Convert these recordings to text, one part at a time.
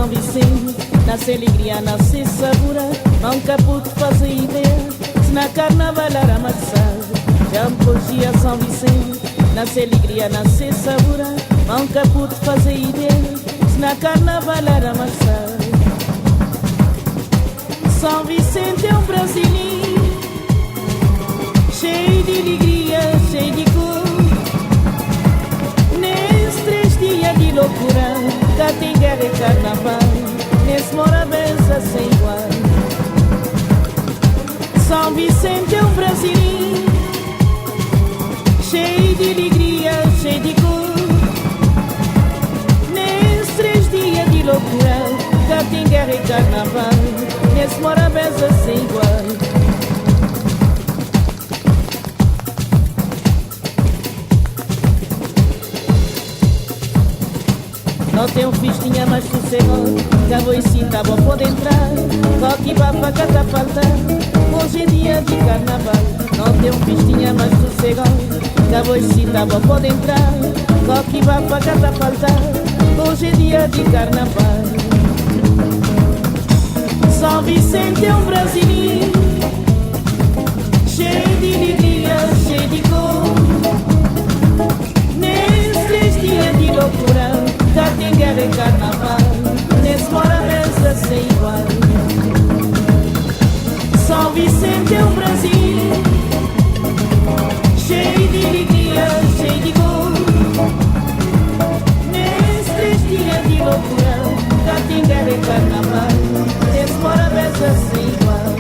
São Vicente, nasce alegria, nasce sabura. Nunca pude fazer ideia, se na carnaval era amassado. Já me poesia São Vicente, nasce alegria, nasce sabura. Nunca pude fazer ideia, se na carnaval era amassado. São Vicente é brasileiro, cheio de alegria, cheio de cor. Nesses 3 dias de loucura, cá tem guerra e carnaval, nesse morabeza sem igual. São Vicente é brasileiro, cheio de alegria, cheio de cor. Nesses 3 dias de loucura, cá tem guerra e carnaval, nesse morabeza sem igual. Não tem festinha mais sossegado, que a voicita vou poder entrar. Coque bapa cata faltar, hoje é dia de carnaval. Não tem festinha mais sossegado, que a voicita vou poder entrar. Coque bapa cata faltar, hoje é dia de carnaval. São Vicente é brasileiro, cheio de alegria, cheio de cor. Nesses 3 dias de loucura, já tem guerra e carnaval, nesse morabeza sem igual. São Vicente é Brasil, cheio de alegria, cheio de cor. Nesses 3 dias de loucura, já tem guerra e carnaval, nesse morabeza sem igual.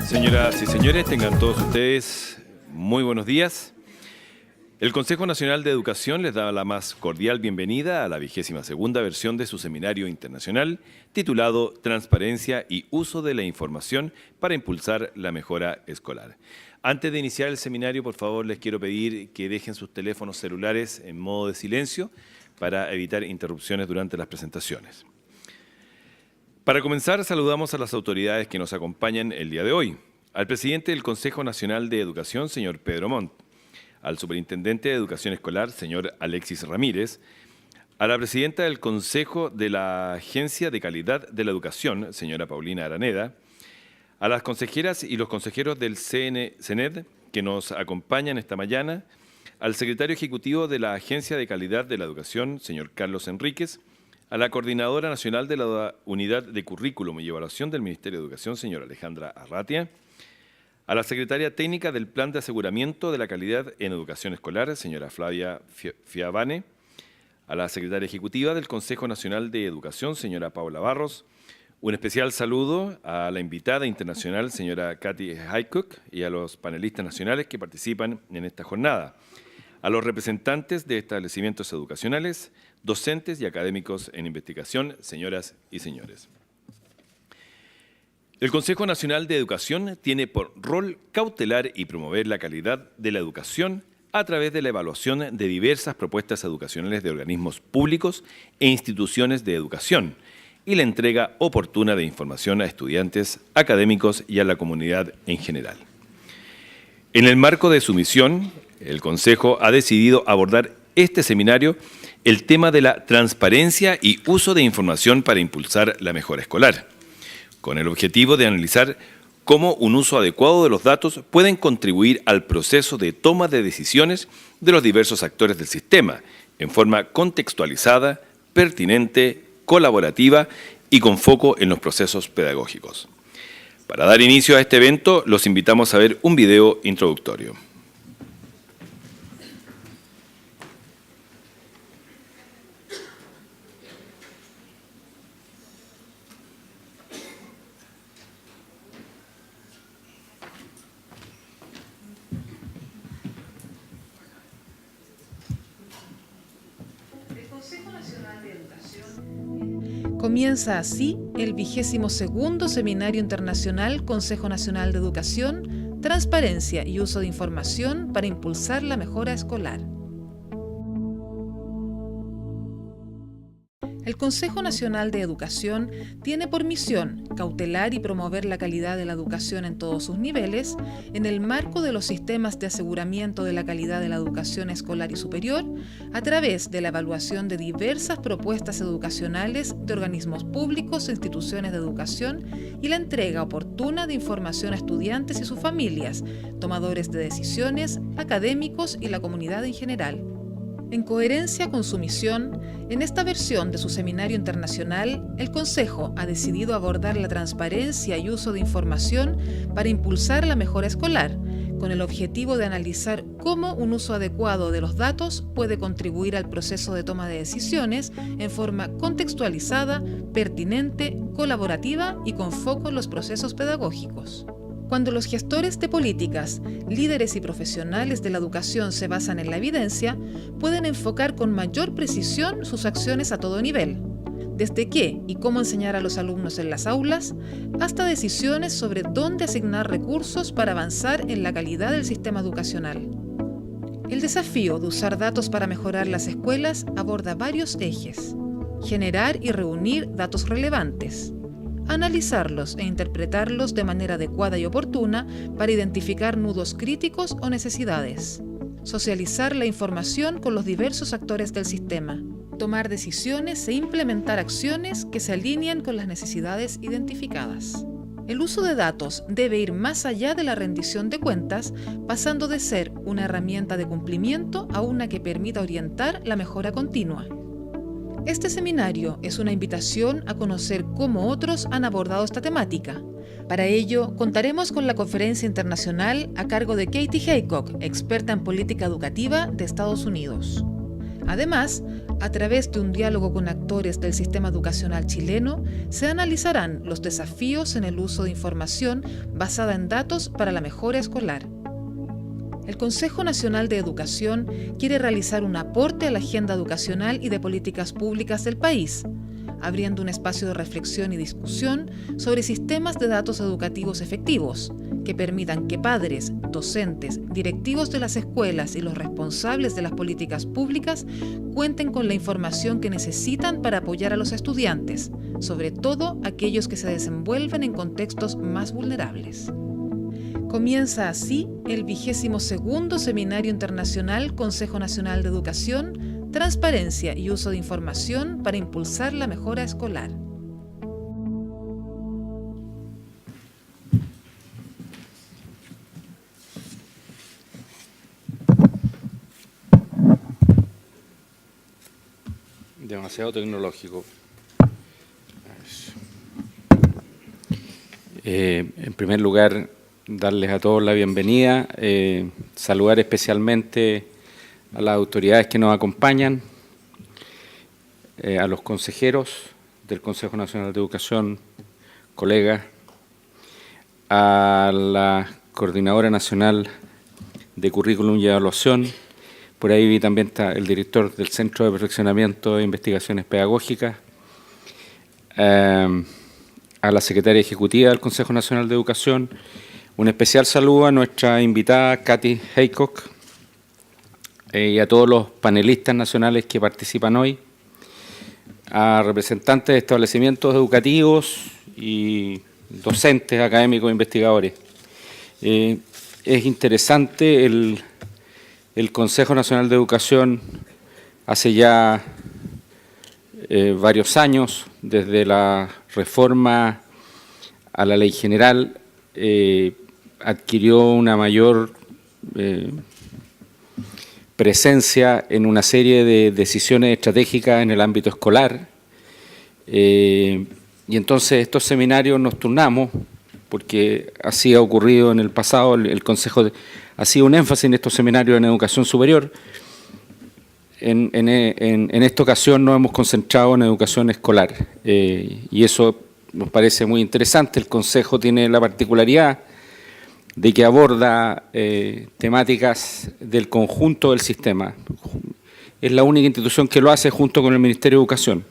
Señoras y señores, tengan todos ustedes muy buenos días. El Consejo Nacional de Educación les da la más cordial bienvenida a la 22ª versión de su Seminario Internacional titulado Transparencia y Uso de la Información para Impulsar la Mejora Escolar. Antes de iniciar el seminario, por favor, les quiero pedir que dejen sus teléfonos celulares en modo de silencio para evitar interrupciones durante las presentaciones. Para comenzar, saludamos a las autoridades que nos acompañan el día de hoy. Al presidente del Consejo Nacional de Educación, señor Pedro Montt, al superintendente de Educación Escolar, señor Alexis Ramírez, A la Presidenta del Consejo de la Agencia de Calidad de la Educación, señora Paulina Araneda, a las consejeras y los consejeros del CNED que nos acompañan esta mañana, al secretario ejecutivo de la Agencia de Calidad de la Educación, señor Carlos Enríquez, a la Coordinadora Nacional de la Unidad de Currículum y Evaluación del Ministerio de Educación, señora Alejandra Arratia, a la Secretaria Técnica del Plan de Aseguramiento de la Calidad en Educación Escolar, señora Flavia Fiavane, a la Secretaria Ejecutiva del Consejo Nacional de Educación, señora Paula Barros, un especial saludo a la invitada internacional, señora Kati Haycock, y a los panelistas nacionales que participan en esta jornada, a los representantes de establecimientos educacionales, docentes y académicos en investigación, señoras y señores. El Consejo Nacional de Educación tiene por rol cautelar y promover la calidad de la educación a través de la evaluación de diversas propuestas educacionales de organismos públicos e instituciones de educación y la entrega oportuna de información a estudiantes, académicos y a la comunidad en general. En el marco de su misión, el Consejo ha decidido abordar este seminario el tema de la transparencia y uso de información para impulsar la mejora escolar, con el objetivo de analizar cómo un uso adecuado de los datos pueden contribuir al proceso de toma de decisiones de los diversos actores del sistema, en forma contextualizada, pertinente, colaborativa y con foco en los procesos pedagógicos. Para dar inicio a este evento, los invitamos a ver un video introductorio. Comienza así el 22º Seminario Internacional Consejo Nacional de Educación, Transparencia y Uso de Información para impulsar la mejora escolar. El Consejo Nacional de Educación tiene por misión cautelar y promover la calidad de la educación en todos sus niveles, en el marco de los sistemas de aseguramiento de la calidad de la educación escolar y superior, a través de la evaluación de diversas propuestas educacionales de organismos públicos e instituciones de educación y la entrega oportuna de información a estudiantes y sus familias, tomadores de decisiones, académicos y la comunidad en general. En coherencia con su misión, en esta versión de su Seminario Internacional, el Consejo ha decidido abordar la transparencia y uso de información para impulsar la mejora escolar, con el objetivo de analizar cómo un uso adecuado de los datos puede contribuir al proceso de toma de decisiones en forma contextualizada, pertinente, colaborativa y con foco en los procesos pedagógicos. Cuando los gestores de políticas, líderes y profesionales de la educación se basan en la evidencia, pueden enfocar con mayor precisión sus acciones a todo nivel, desde qué y cómo enseñar a los alumnos en las aulas, hasta decisiones sobre dónde asignar recursos para avanzar en la calidad del sistema educacional. El desafío de usar datos para mejorar las escuelas aborda varios ejes: generar y reunir datos relevantes, analizarlos e interpretarlos de manera adecuada y oportuna para identificar nudos críticos o necesidades, socializar la información con los diversos actores del sistema, tomar decisiones e implementar acciones que se alineen con las necesidades identificadas. El uso de datos debe ir más allá de la rendición de cuentas, pasando de ser una herramienta de cumplimiento a una que permita orientar la mejora continua. Este seminario es una invitación a conocer cómo otros han abordado esta temática. Para ello, contaremos con la Conferencia Internacional a cargo de Kati Haycock, experta en política educativa de Estados Unidos. Además, a través de un diálogo con actores del sistema educacional chileno, se analizarán los desafíos en el uso de información basada en datos para la mejora escolar. El Consejo Nacional de Educación quiere realizar un aporte a la agenda educacional y de políticas públicas del país, abriendo un espacio de reflexión y discusión sobre sistemas de datos educativos efectivos que permitan que padres, docentes, directivos de las escuelas y los responsables de las políticas públicas cuenten con la información que necesitan para apoyar a los estudiantes, sobre todo aquellos que se desenvuelven en contextos más vulnerables. Comienza así el 22º Seminario Internacional Consejo Nacional de Educación, transparencia y uso de información para impulsar la mejora escolar. Demasiado tecnológico. En primer lugar, darles a todos la bienvenida, saludar especialmente a las autoridades que nos acompañan, a los consejeros del Consejo Nacional de Educación, colegas, a la Coordinadora Nacional de Currículum y Evaluación. Por ahí vi también está el director del Centro de Perfeccionamiento de Investigaciones Pedagógicas, a la Secretaria Ejecutiva del Consejo Nacional de Educación. Un especial saludo a nuestra invitada Kati Haycock y a todos los panelistas nacionales que participan hoy, a representantes de establecimientos educativos y docentes, académicos e investigadores. Es interesante el Consejo Nacional de Educación hace ya varios años, desde la reforma a la Ley General, adquirió una mayor presencia en una serie de decisiones estratégicas en el ámbito escolar. Y entonces estos seminarios nos turnamos, porque así ha ocurrido en el pasado, el Consejo ha sido un énfasis en estos seminarios en educación superior. En esta ocasión nos hemos concentrado en educación escolar, y eso nos parece muy interesante. El Consejo tiene la particularidad de que aborda temáticas del conjunto del sistema. Es la única institución que lo hace junto con el Ministerio de Educación,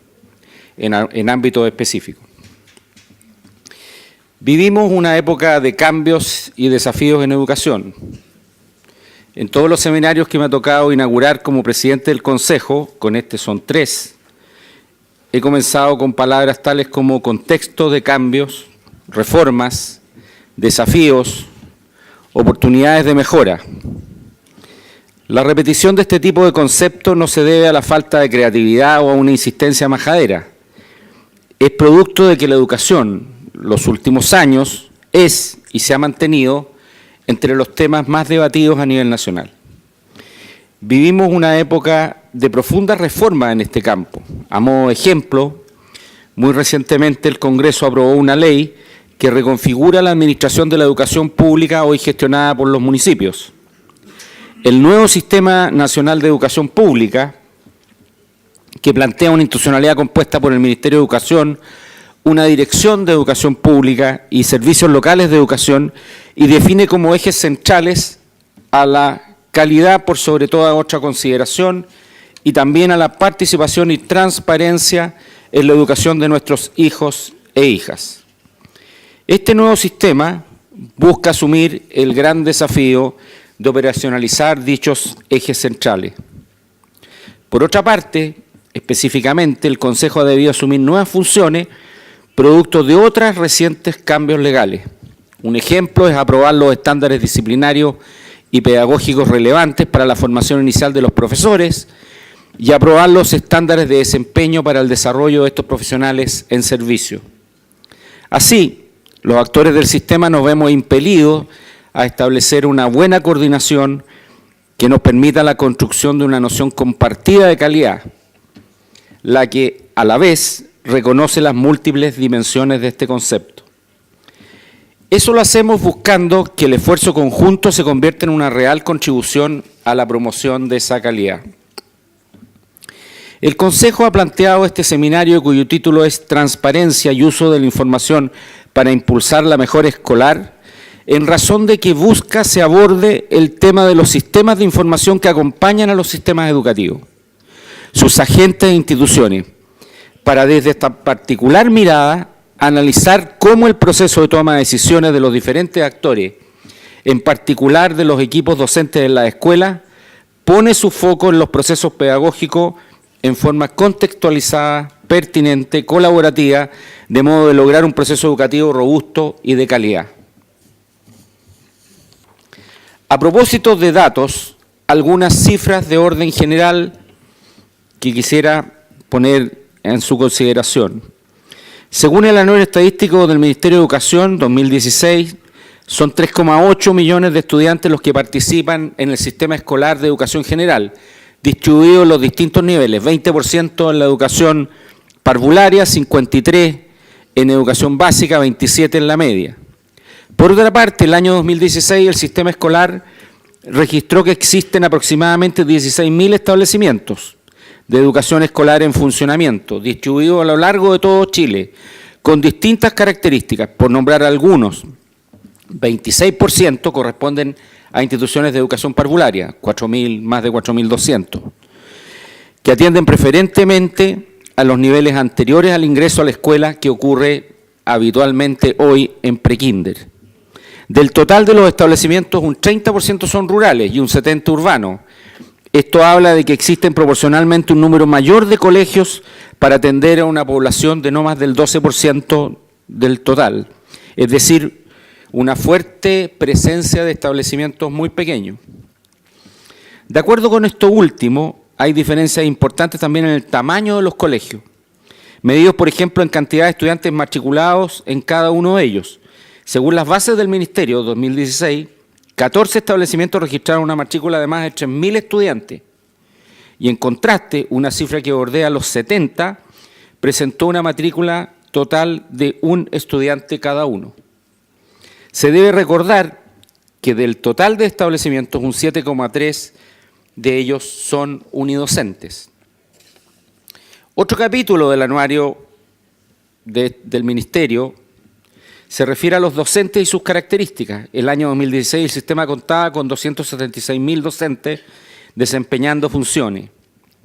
en ámbitos específicos. Vivimos una época de cambios y desafíos en educación. En todos los seminarios que me ha tocado inaugurar como presidente del Consejo, con este son 3, he comenzado con palabras tales como contexto de cambios, reformas, desafíos, oportunidades de mejora. La repetición de este tipo de conceptos no se debe a la falta de creatividad o a una insistencia majadera. Es producto de que la educación, los últimos años, es y se ha mantenido entre los temas más debatidos a nivel nacional. Vivimos una época de profunda reforma en este campo. A modo de ejemplo, muy recientemente el Congreso aprobó una ley que reconfigura la administración de la educación pública hoy gestionada por los municipios. El nuevo Sistema Nacional de Educación Pública, que plantea una institucionalidad compuesta por el Ministerio de Educación, una Dirección de Educación Pública y servicios locales de educación, y define como ejes centrales a la calidad por sobre toda otra consideración y también a la participación y transparencia en la educación de nuestros hijos e hijas. Este nuevo sistema busca asumir el gran desafío de operacionalizar dichos ejes centrales. Por otra parte, específicamente, el Consejo ha debido asumir nuevas funciones producto de otros recientes cambios legales. Un ejemplo es aprobar los estándares disciplinarios y pedagógicos relevantes para la formación inicial de los profesores y aprobar los estándares de desempeño para el desarrollo de estos profesionales en servicio. Así, los actores del sistema nos vemos impelidos a establecer una buena coordinación que nos permita la construcción de una noción compartida de calidad, la que a la vez reconoce las múltiples dimensiones de este concepto. Eso lo hacemos buscando que el esfuerzo conjunto se convierta en una real contribución a la promoción de esa calidad. El Consejo ha planteado este seminario cuyo título es Transparencia y uso de la información para impulsar la mejora escolar, en razón de que busca se aborde el tema de los sistemas de información que acompañan a los sistemas educativos, sus agentes e instituciones, para desde esta particular mirada analizar cómo el proceso de toma de decisiones de los diferentes actores, en particular de los equipos docentes de la escuela, pone su foco en los procesos pedagógicos en forma contextualizada, pertinente, colaborativa, de modo de lograr un proceso educativo robusto y de calidad. A propósito de datos, algunas cifras de orden general que quisiera poner en su consideración. Según el anuario estadístico del Ministerio de Educación 2016, son 3,8 millones de estudiantes los que participan en el sistema escolar de educación general, distribuidos en los distintos niveles, 20% en la educación parvularia, 53% en educación básica, 27% en la media. Por otra parte, el año 2016 el sistema escolar registró que existen aproximadamente 16.000 establecimientos de educación escolar en funcionamiento, distribuidos a lo largo de todo Chile, con distintas características. Por nombrar algunos, 26% corresponden a instituciones de educación parvularia, más de 4.200, que atienden preferentemente a los niveles anteriores al ingreso a la escuela, que ocurre habitualmente hoy en prekinder. Del total de los establecimientos, un 30% son rurales y un 70% urbanos. Esto habla de que existen proporcionalmente un número mayor de colegios para atender a una población de no más del 12% del total, es decir, una fuerte presencia de establecimientos muy pequeños. De acuerdo con esto último, hay diferencias importantes también en el tamaño de los colegios, medidos, por ejemplo, en cantidad de estudiantes matriculados en cada uno de ellos. Según las bases del Ministerio 2016, 14 establecimientos registraron una matrícula de más de 3.000 estudiantes. Y en contraste, una cifra que bordea los 70 presentó una matrícula total de un estudiante cada uno. Se debe recordar que del total de establecimientos, un 7,3% de ellos son unidocentes. Otro capítulo del anuario del Ministerio se refiere a los docentes y sus características. El año 2016 el sistema contaba con 276.000 docentes desempeñando funciones,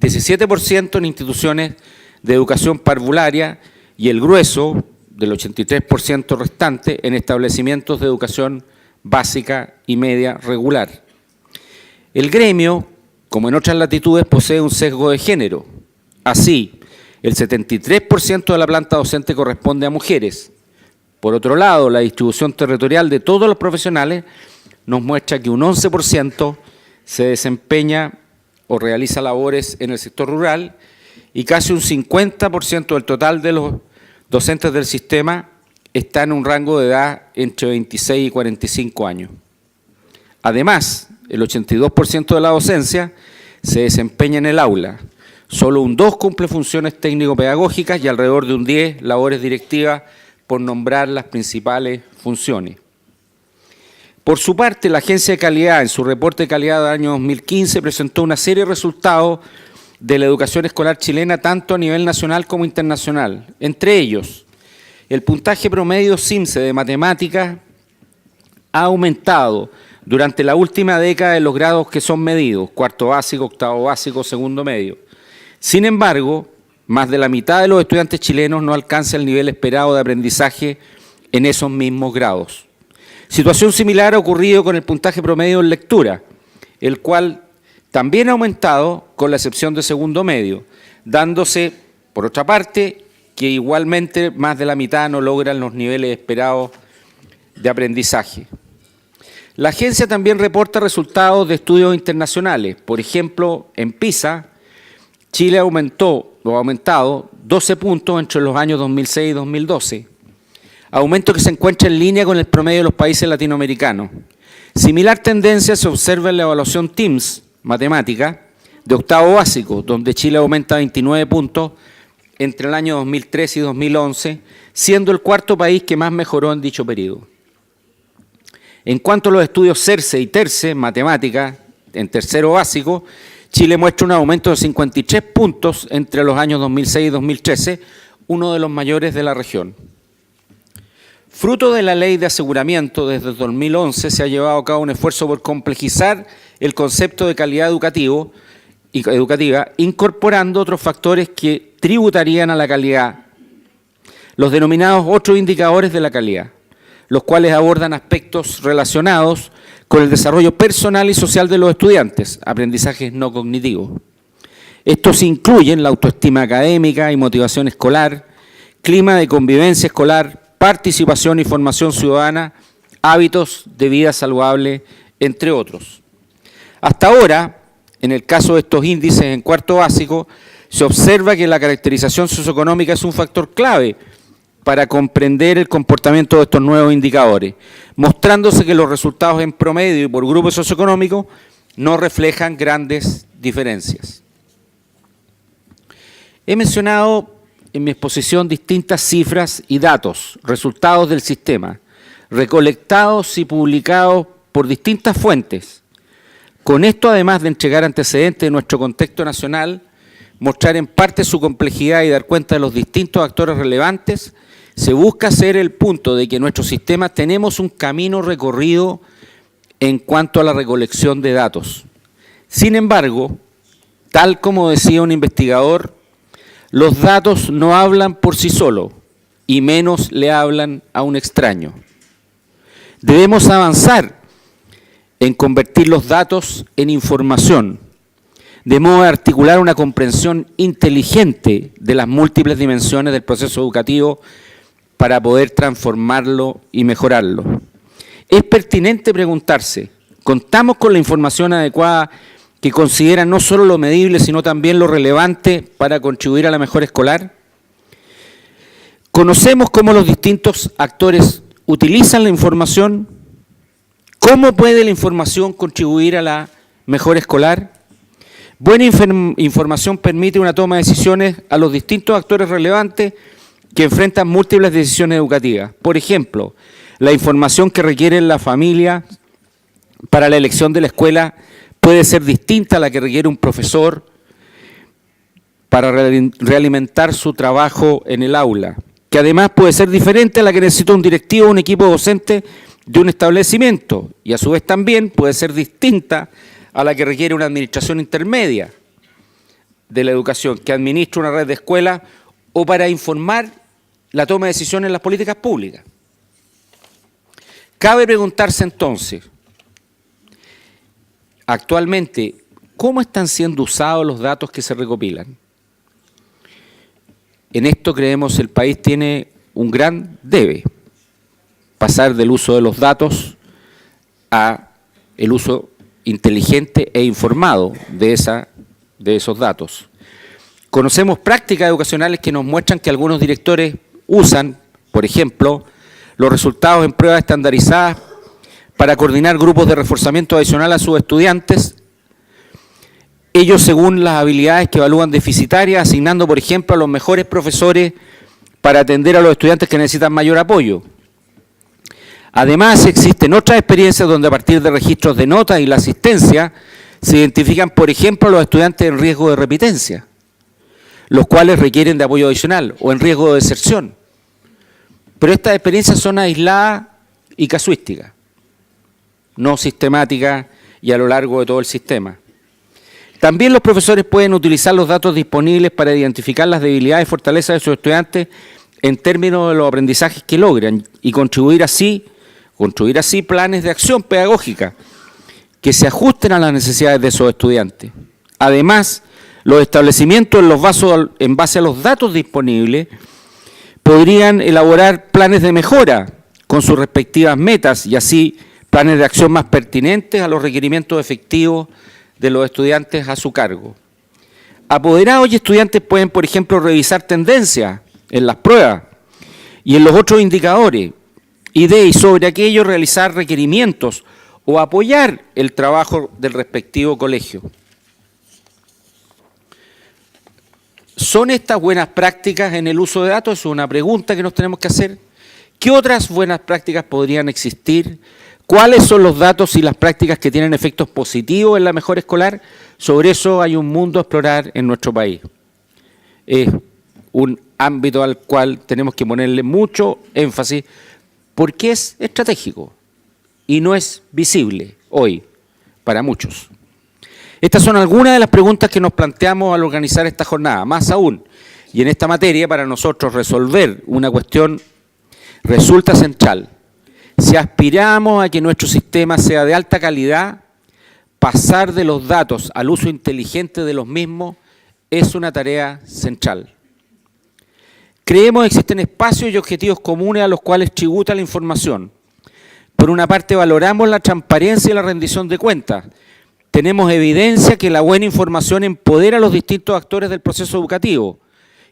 17% en instituciones de educación parvularia y el grueso del 83% restante en establecimientos de educación básica y media regular. El gremio, como en otras latitudes, posee un sesgo de género. Así, el 73% de la planta docente corresponde a mujeres. Por otro lado, la distribución territorial de todos los profesionales nos muestra que un 11% se desempeña o realiza labores en el sector rural y casi un 50% del total de los docentes del sistema está en un rango de edad entre 26 y 45 años. Además, el 82% de la docencia se desempeña en el aula. Solo un 2% cumple funciones técnico-pedagógicas y alrededor de un 10% labores directivas, por nombrar las principales funciones. Por su parte, la Agencia de Calidad, en su reporte de calidad del año 2015, presentó una serie de resultados de la educación escolar chilena, tanto a nivel nacional como internacional. Entre ellos, el puntaje promedio CIMSE de matemáticas ha aumentado durante la última década en los grados que son medidos, cuarto básico, octavo básico, segundo medio. Sin embargo, más de la mitad de los estudiantes chilenos no alcanza el nivel esperado de aprendizaje en esos mismos grados. Situación similar ha ocurrido con el puntaje promedio en lectura, el cual también ha aumentado con la excepción de segundo medio, dándose, por otra parte, que igualmente más de la mitad no logran los niveles esperados de aprendizaje. La agencia también reporta resultados de estudios internacionales. Por ejemplo, en PISA, Chile ha aumentado 12 puntos entre los años 2006 y 2012, aumento que se encuentra en línea con el promedio de los países latinoamericanos. Similar tendencia se observa en la evaluación TIMSS, matemática, de octavo básico, donde Chile aumenta 29 puntos entre el año 2013 y 2011, siendo el cuarto país que más mejoró en dicho periodo. En cuanto a los estudios CERCE y TERCE, matemática, en tercero básico, Chile muestra un aumento de 53 puntos entre los años 2006 y 2013, uno de los mayores de la región. Fruto de la ley de aseguramiento, desde 2011 se ha llevado a cabo un esfuerzo por complejizar el concepto de calidad educativa, incorporando otros factores que tributarían a la calidad, los denominados otros indicadores de la calidad, los cuales abordan aspectos relacionados con el desarrollo personal y social de los estudiantes, aprendizajes no cognitivos. Estos incluyen la autoestima académica y motivación escolar, clima de convivencia escolar, participación y formación ciudadana, hábitos de vida saludable, entre otros. Hasta ahora, en el caso de estos índices en cuarto básico, se observa que la caracterización socioeconómica es un factor clave para comprender el comportamiento de estos nuevos indicadores, mostrándose que los resultados en promedio y por grupo socioeconómico no reflejan grandes diferencias. He mencionado en mi exposición distintas cifras y datos, resultados del sistema, recolectados y publicados por distintas fuentes. Con esto, además de entregar antecedentes de nuestro contexto nacional, mostrar en parte su complejidad y dar cuenta de los distintos actores relevantes, se busca hacer el punto de que en nuestro sistema tenemos un camino recorrido en cuanto a la recolección de datos. Sin embargo, tal como decía un investigador, los datos no hablan por sí solos y menos le hablan a un extraño. Debemos avanzar en convertir los datos en información, de modo de articular una comprensión inteligente de las múltiples dimensiones del proceso educativo para poder transformarlo y mejorarlo. Es pertinente preguntarse, ¿contamos con la información adecuada que considera no solo lo medible, sino también lo relevante para contribuir a la mejora escolar? ¿Conocemos cómo los distintos actores utilizan la información? ¿Cómo puede la información contribuir a la mejora escolar? Buena información permite una toma de decisiones a los distintos actores relevantes que enfrentan múltiples decisiones educativas. Por ejemplo, la información que requiere la familia para la elección de la escuela puede ser distinta a la que requiere un profesor para realimentar su trabajo en el aula, que además puede ser diferente a la que necesita un directivo o un equipo docente de un establecimiento, y a su vez también puede ser distinta a la que requiere una administración intermedia de la educación, que administra una red de escuelas o para informar la toma de decisiones en las políticas públicas. Cabe preguntarse entonces, actualmente, ¿cómo están siendo usados los datos que se recopilan? En esto creemos el país tiene un gran debe, pasar del uso de los datos a el uso inteligente e informado de esos datos. Conocemos prácticas educacionales que nos muestran que algunos directores usan, por ejemplo, los resultados en pruebas estandarizadas para coordinar grupos de reforzamiento adicional a sus estudiantes, ellos según las habilidades que evalúan deficitarias, asignando, por ejemplo, a los mejores profesores para atender a los estudiantes que necesitan mayor apoyo. Además, existen otras experiencias donde a partir de registros de notas y la asistencia se identifican, por ejemplo, los estudiantes en riesgo de repitencia, los cuales requieren de apoyo adicional o en riesgo de deserción. Pero estas experiencias son aisladas y casuísticas, no sistemáticas y a lo largo de todo el sistema. También los profesores pueden utilizar los datos disponibles para identificar las debilidades y fortalezas de sus estudiantes en términos de los aprendizajes que logran y construir así planes de acción pedagógica que se ajusten a las necesidades de esos estudiantes. Además, los establecimientos en base a los datos disponibles podrían elaborar planes de mejora con sus respectivas metas y así planes de acción más pertinentes a los requerimientos efectivos de los estudiantes a su cargo. Apoderados y estudiantes pueden, por ejemplo, revisar tendencias en las pruebas y en los otros indicadores y sobre aquello realizar requerimientos o apoyar el trabajo del respectivo colegio. ¿Son estas buenas prácticas en el uso de datos? Es una pregunta que nos tenemos que hacer. ¿Qué otras buenas prácticas podrían existir? ¿Cuáles son los datos y las prácticas que tienen efectos positivos en la mejora escolar? Sobre eso hay un mundo a explorar en nuestro país. Es un ámbito al cual tenemos que ponerle mucho énfasis porque es estratégico y no es visible hoy para muchos. Estas son algunas de las preguntas que nos planteamos al organizar esta jornada. Más aún, y en esta materia para nosotros resolver una cuestión resulta central. Si aspiramos a que nuestro sistema sea de alta calidad, pasar de los datos al uso inteligente de los mismos es una tarea central. Creemos que existen espacios y objetivos comunes a los cuales tributa la información. Por una parte, valoramos la transparencia y la rendición de cuentas, tenemos evidencia que la buena información empodera a los distintos actores del proceso educativo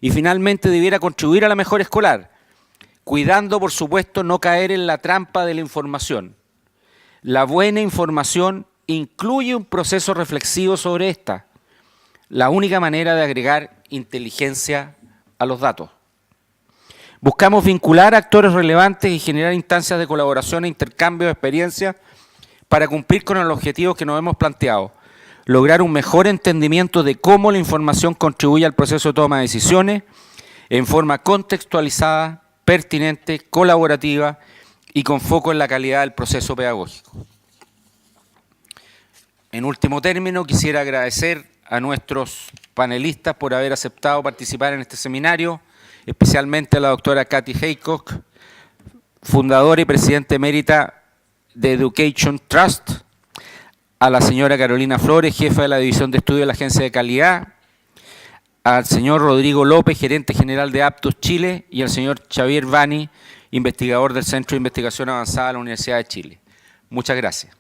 y finalmente debiera contribuir a la mejora escolar, cuidando, por supuesto, no caer en la trampa de la información. La buena información incluye un proceso reflexivo sobre esta, la única manera de agregar inteligencia a los datos. Buscamos vincular a actores relevantes y generar instancias de colaboración e intercambio de experiencias para cumplir con el objetivo que nos hemos planteado, lograr un mejor entendimiento de cómo la información contribuye al proceso de toma de decisiones en forma contextualizada, pertinente, colaborativa y con foco en la calidad del proceso pedagógico. En último término, quisiera agradecer a nuestros panelistas por haber aceptado participar en este seminario, especialmente a la doctora Kati Haycock, fundadora y presidenta emérita de Education Trust, a la señora Carolina Flores, jefa de la División de Estudio de la Agencia de Calidad, al señor Rodrigo López, gerente general de Aptos Chile, y al señor Xavier Bani, investigador del Centro de Investigación Avanzada de la Universidad de Chile. Muchas gracias.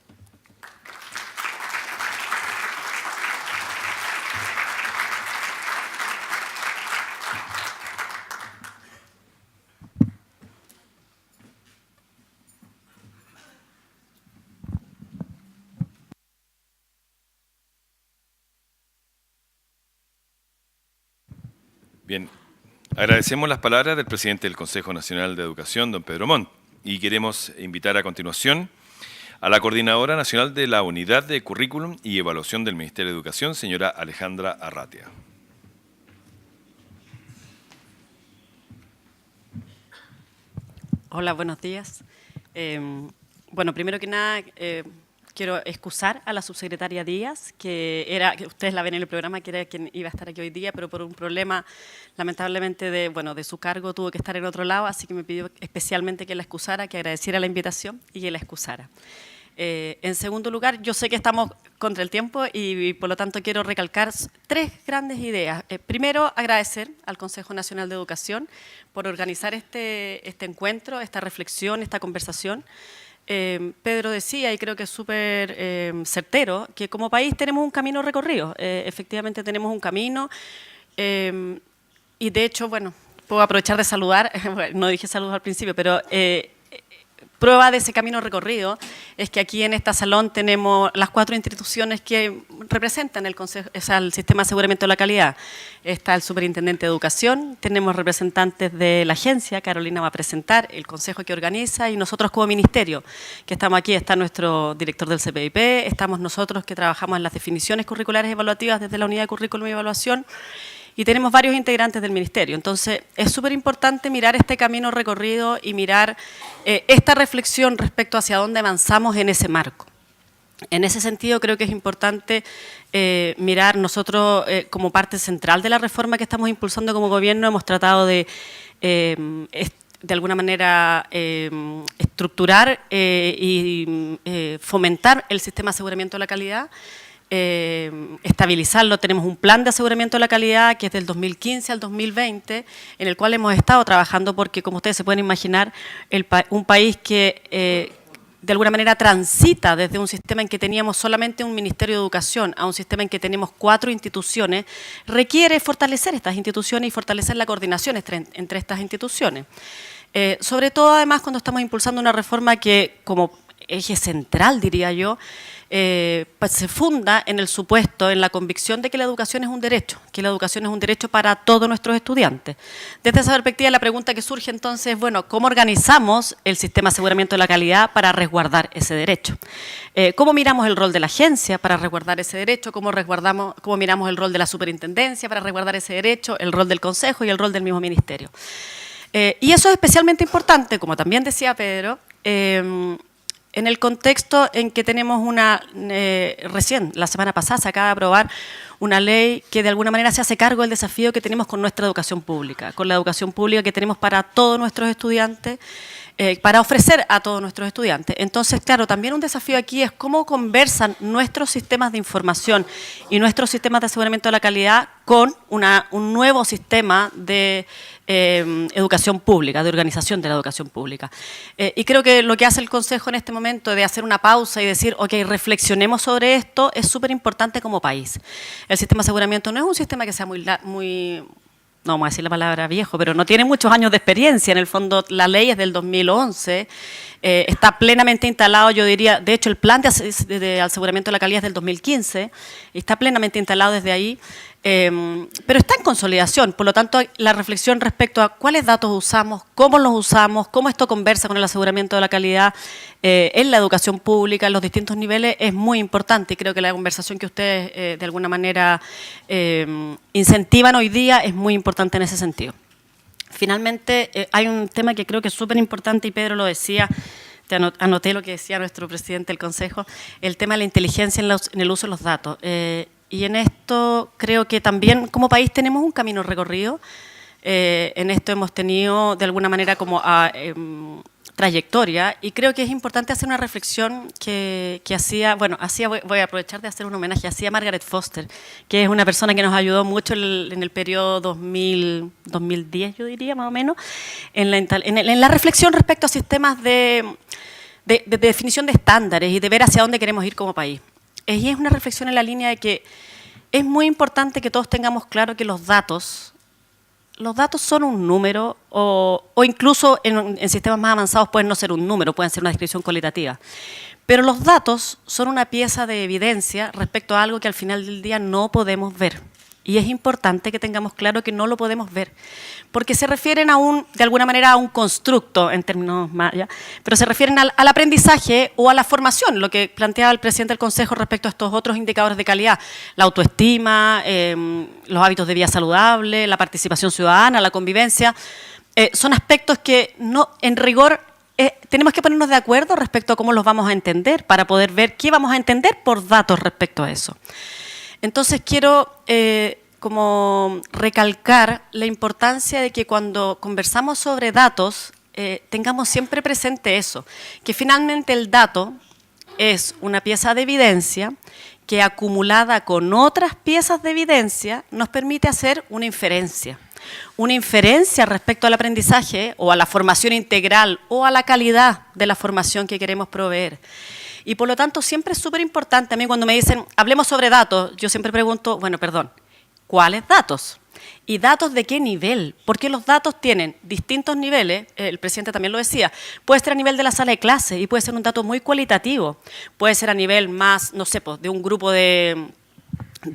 Bien, agradecemos las palabras del presidente del Consejo Nacional de Educación, don Pedro Montt, y queremos invitar a continuación a la Coordinadora Nacional de la Unidad de Currículum y Evaluación del Ministerio de Educación, señora Alejandra Arratia. Hola, buenos días. Bueno, primero que nada, quiero excusar a la subsecretaria Díaz, que ustedes la ven en el programa, que era quien iba a estar aquí hoy día, pero por un problema, lamentablemente, de su cargo, tuvo que estar en otro lado, así que me pidió especialmente que la excusara, que agradeciera la invitación y que la excusara. En segundo lugar, yo sé que estamos contra el tiempo y por lo tanto quiero recalcar tres grandes ideas. Primero, agradecer al Consejo Nacional de Educación por organizar este encuentro, esta reflexión, esta conversación. Pedro decía, y creo que es súper certero, que como país tenemos un camino recorrido. Efectivamente tenemos un camino y de hecho, bueno, puedo aprovechar de saludar, bueno, no dije saludos al principio, pero prueba de ese camino recorrido es que aquí en este salón tenemos las 4 instituciones que representan el Consejo, o sea, el Sistema de Aseguramiento de la Calidad. Está el Superintendente de Educación, tenemos representantes de la agencia, Carolina va a presentar, el Consejo que organiza y nosotros como Ministerio, que estamos aquí, está nuestro director del CPIP, estamos nosotros que trabajamos en las definiciones curriculares evaluativas desde la Unidad de Currículum y Evaluación, y tenemos varios integrantes del Ministerio. Entonces, es súper importante mirar este camino recorrido y mirar esta reflexión respecto hacia dónde avanzamos en ese marco. En ese sentido, creo que es importante mirar nosotros como parte central de la reforma que estamos impulsando como gobierno, hemos tratado de alguna manera estructurar y fomentar el sistema de aseguramiento de la calidad, estabilizarlo. Tenemos un plan de aseguramiento de la calidad que es del 2015 al 2020, en el cual hemos estado trabajando porque, como ustedes se pueden imaginar, un país que de alguna manera transita desde un sistema en que teníamos solamente un Ministerio de Educación a un sistema en que tenemos 4 instituciones, requiere fortalecer estas instituciones y fortalecer la coordinación entre estas instituciones. Sobre todo, además, cuando estamos impulsando una reforma que, como eje central, diría yo, se funda en el supuesto, en la convicción de que la educación es un derecho, que la educación es un derecho para todos nuestros estudiantes. Desde esa perspectiva, la pregunta que surge entonces, bueno, ¿cómo organizamos el sistema de aseguramiento de la calidad para resguardar ese derecho? ¿Cómo miramos el rol de la agencia para resguardar ese derecho? ¿Cómo miramos el rol de la superintendencia para resguardar ese derecho? El rol del Consejo y el rol del mismo Ministerio. Y eso es especialmente importante, como también decía Pedro, en el contexto en que tenemos recién, la semana pasada, se acaba de aprobar una ley que de alguna manera se hace cargo del desafío que tenemos con nuestra educación pública, con la educación pública que tenemos para todos nuestros estudiantes, para ofrecer a todos nuestros estudiantes. Entonces, claro, también un desafío aquí es cómo conversan nuestros sistemas de información y nuestros sistemas de aseguramiento de la calidad con un nuevo sistema de educación pública, de organización de la educación pública. Y creo que lo que hace el Consejo en este momento de hacer una pausa y decir, ok, reflexionemos sobre esto, es súper importante como país. El sistema de aseguramiento no es un sistema que sea muy no vamos a decir la palabra viejo, pero no tiene muchos años de experiencia. En el fondo, la ley es del 2011, está plenamente instalado, yo diría, de hecho, el plan de aseguramiento de la calidad es del 2015, está plenamente instalado desde ahí, pero está en consolidación. Por lo tanto, la reflexión respecto a cuáles datos usamos, cómo esto conversa con el aseguramiento de la calidad en la educación pública, en los distintos niveles, es muy importante. Y creo que la conversación que ustedes, de alguna manera, incentivan hoy día es muy importante en ese sentido. Finalmente, hay un tema que creo que es súper importante, y Pedro lo decía, anoté lo que decía nuestro presidente del Consejo, el tema de la inteligencia en el uso de los datos. Y en esto creo que también como país tenemos un camino recorrido. En esto hemos tenido de alguna manera como trayectoria, y creo que es importante hacer una reflexión que voy a aprovechar de hacer un homenaje, hacía Margaret Foster, que es una persona que nos ayudó mucho en el periodo 2010, yo diría más o menos, en la reflexión respecto a sistemas de definición de estándares y de ver hacia dónde queremos ir como país. Y es una reflexión en la línea de que es muy importante que todos tengamos claro que los datos son un número, o incluso en sistemas más avanzados pueden no ser un número, pueden ser una descripción cualitativa. Pero los datos son una pieza de evidencia respecto a algo que al final del día no podemos ver. Y es importante que tengamos claro que no lo podemos ver, porque se refieren de alguna manera a un constructo en términos mayas, pero se refieren al aprendizaje o a la formación, lo que planteaba el presidente del Consejo respecto a estos otros indicadores de calidad, la autoestima, los hábitos de vida saludable, la participación ciudadana, la convivencia, son aspectos que en rigor tenemos que ponernos de acuerdo respecto a cómo los vamos a entender para poder ver qué vamos a entender por datos respecto a eso. Entonces quiero como recalcar la importancia de que cuando conversamos sobre datos tengamos siempre presente eso, que finalmente el dato es una pieza de evidencia que acumulada con otras piezas de evidencia nos permite hacer una inferencia respecto al aprendizaje o a la formación integral o a la calidad de la formación que queremos proveer. Y por lo tanto siempre es súper importante, a mí cuando me dicen, hablemos sobre datos, yo siempre pregunto, ¿cuáles datos? ¿Y datos de qué nivel? Porque los datos tienen distintos niveles, el presidente también lo decía, puede ser a nivel de la sala de clase y puede ser un dato muy cualitativo, puede ser a nivel más, no sé, de un grupo de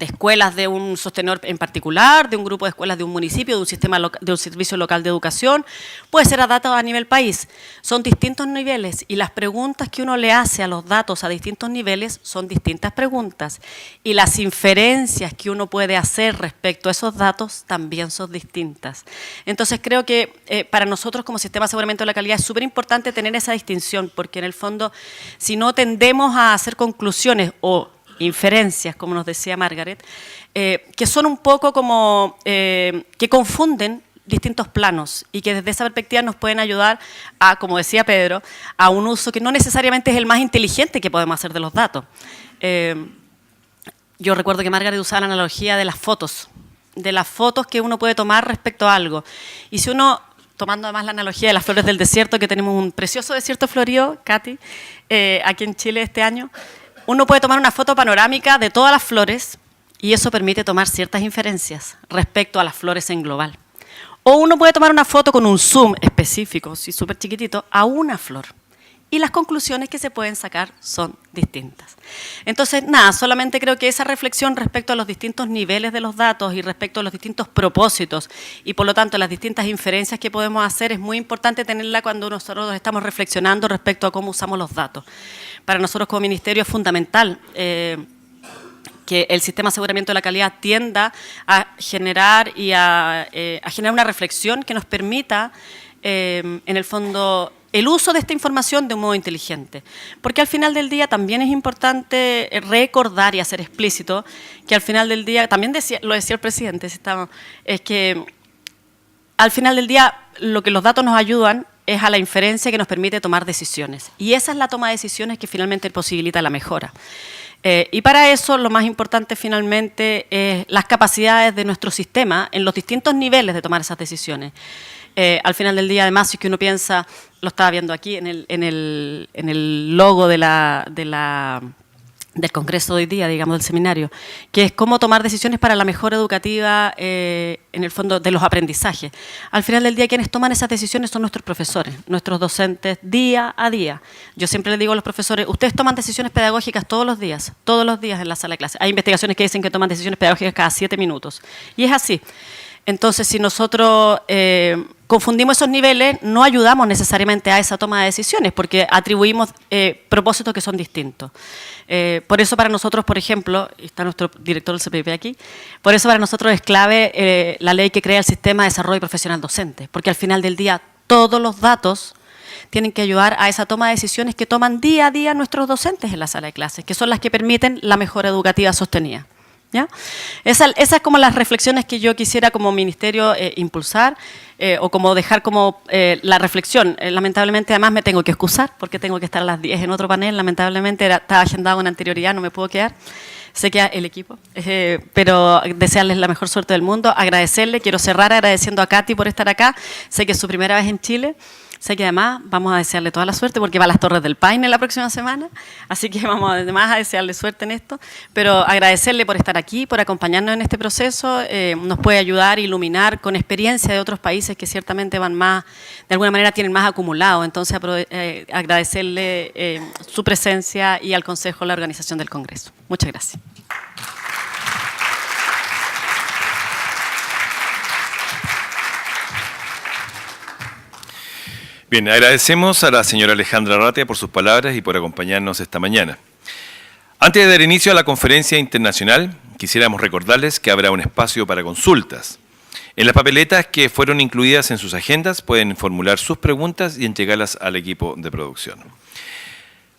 escuelas de un sostenedor en particular, de un grupo de escuelas de un municipio, de un sistema de un servicio local de educación, puede ser a datos a nivel país. Son distintos niveles y las preguntas que uno le hace a los datos a distintos niveles son distintas preguntas. Y las inferencias que uno puede hacer respecto a esos datos también son distintas. Entonces creo que para nosotros como sistema de aseguramiento de la calidad es súper importante tener esa distinción, porque en el fondo si no tendemos a hacer conclusiones o inferencias, como nos decía Margaret, que son un poco como que confunden distintos planos y que desde esa perspectiva nos pueden ayudar a, como decía Pedro, a un uso que no necesariamente es el más inteligente que podemos hacer de los datos. Yo recuerdo que Margaret usaba la analogía de las fotos que uno puede tomar respecto a algo. Y si uno, tomando además la analogía de las flores del desierto, que tenemos un precioso desierto florido, Kati, aquí en Chile este año, uno puede tomar una foto panorámica de todas las flores y eso permite tomar ciertas inferencias respecto a las flores en global. O uno puede tomar una foto con un zoom específico, sí, súper chiquitito, a una flor. Y las conclusiones que se pueden sacar son distintas. Entonces, nada, solamente creo que esa reflexión respecto a los distintos niveles de los datos y respecto a los distintos propósitos y por lo tanto las distintas inferencias que podemos hacer es muy importante tenerla cuando nosotros estamos reflexionando respecto a cómo usamos los datos. Para nosotros como Ministerio es fundamental que el sistema de aseguramiento de la calidad tienda a generar y a generar una reflexión que nos permita, en el fondo, el uso de esta información de un modo inteligente. Porque al final del día también es importante recordar y hacer explícito que al final del día, también lo decía el presidente, es que al final del día lo que los datos nos ayudan es a la inferencia que nos permite tomar decisiones. Y esa es la toma de decisiones que finalmente posibilita la mejora. Y para eso lo más importante finalmente es las capacidades de nuestro sistema en los distintos niveles de tomar esas decisiones. Al final del día, además, si es que uno piensa, lo estaba viendo aquí en el logo del Congreso de hoy día, digamos, del seminario, que es cómo tomar decisiones para la mejora educativa, en el fondo, de los aprendizajes. Al final del día, quienes toman esas decisiones son nuestros profesores, nuestros docentes, día a día. Yo siempre les digo a los profesores, ustedes toman decisiones pedagógicas todos los días en la sala de clase. Hay investigaciones que dicen que toman decisiones pedagógicas cada 7 minutos. Y es así. Entonces, si nosotros confundimos esos niveles, no ayudamos necesariamente a esa toma de decisiones, porque atribuimos propósitos que son distintos. Por eso para nosotros, por ejemplo, está nuestro director del CPP aquí, por eso para nosotros es clave la ley que crea el Sistema de Desarrollo Profesional Docente, porque al final del día todos los datos tienen que ayudar a esa toma de decisiones que toman día a día nuestros docentes en la sala de clases, que son las que permiten la mejora educativa sostenida. ¿Ya? Esas es como las reflexiones que yo quisiera como ministerio impulsar o como dejar como la reflexión. Lamentablemente además me tengo que excusar porque tengo que estar a las 10 en otro panel, lamentablemente estaba agendado con anterioridad, no me puedo quedar, se queda el equipo, pero desearles la mejor suerte del mundo, agradecerle, quiero cerrar agradeciendo a Kati por estar acá, sé que es su primera vez en Chile. Sé que además vamos a desearle toda la suerte porque va a las Torres del Paine la próxima semana, así que vamos además a desearle suerte en esto, pero agradecerle por estar aquí, por acompañarnos en este proceso, nos puede ayudar, iluminar con experiencia de otros países que ciertamente van más, de alguna manera tienen más acumulado, entonces agradecerle su presencia y al Consejo la organización del Congreso. Muchas gracias. Bien, agradecemos a la señora Alejandra Arratia por sus palabras y por acompañarnos esta mañana. Antes de dar inicio a la Conferencia Internacional, quisiéramos recordarles que habrá un espacio para consultas. En las papeletas que fueron incluidas en sus agendas pueden formular sus preguntas y entregarlas al equipo de producción.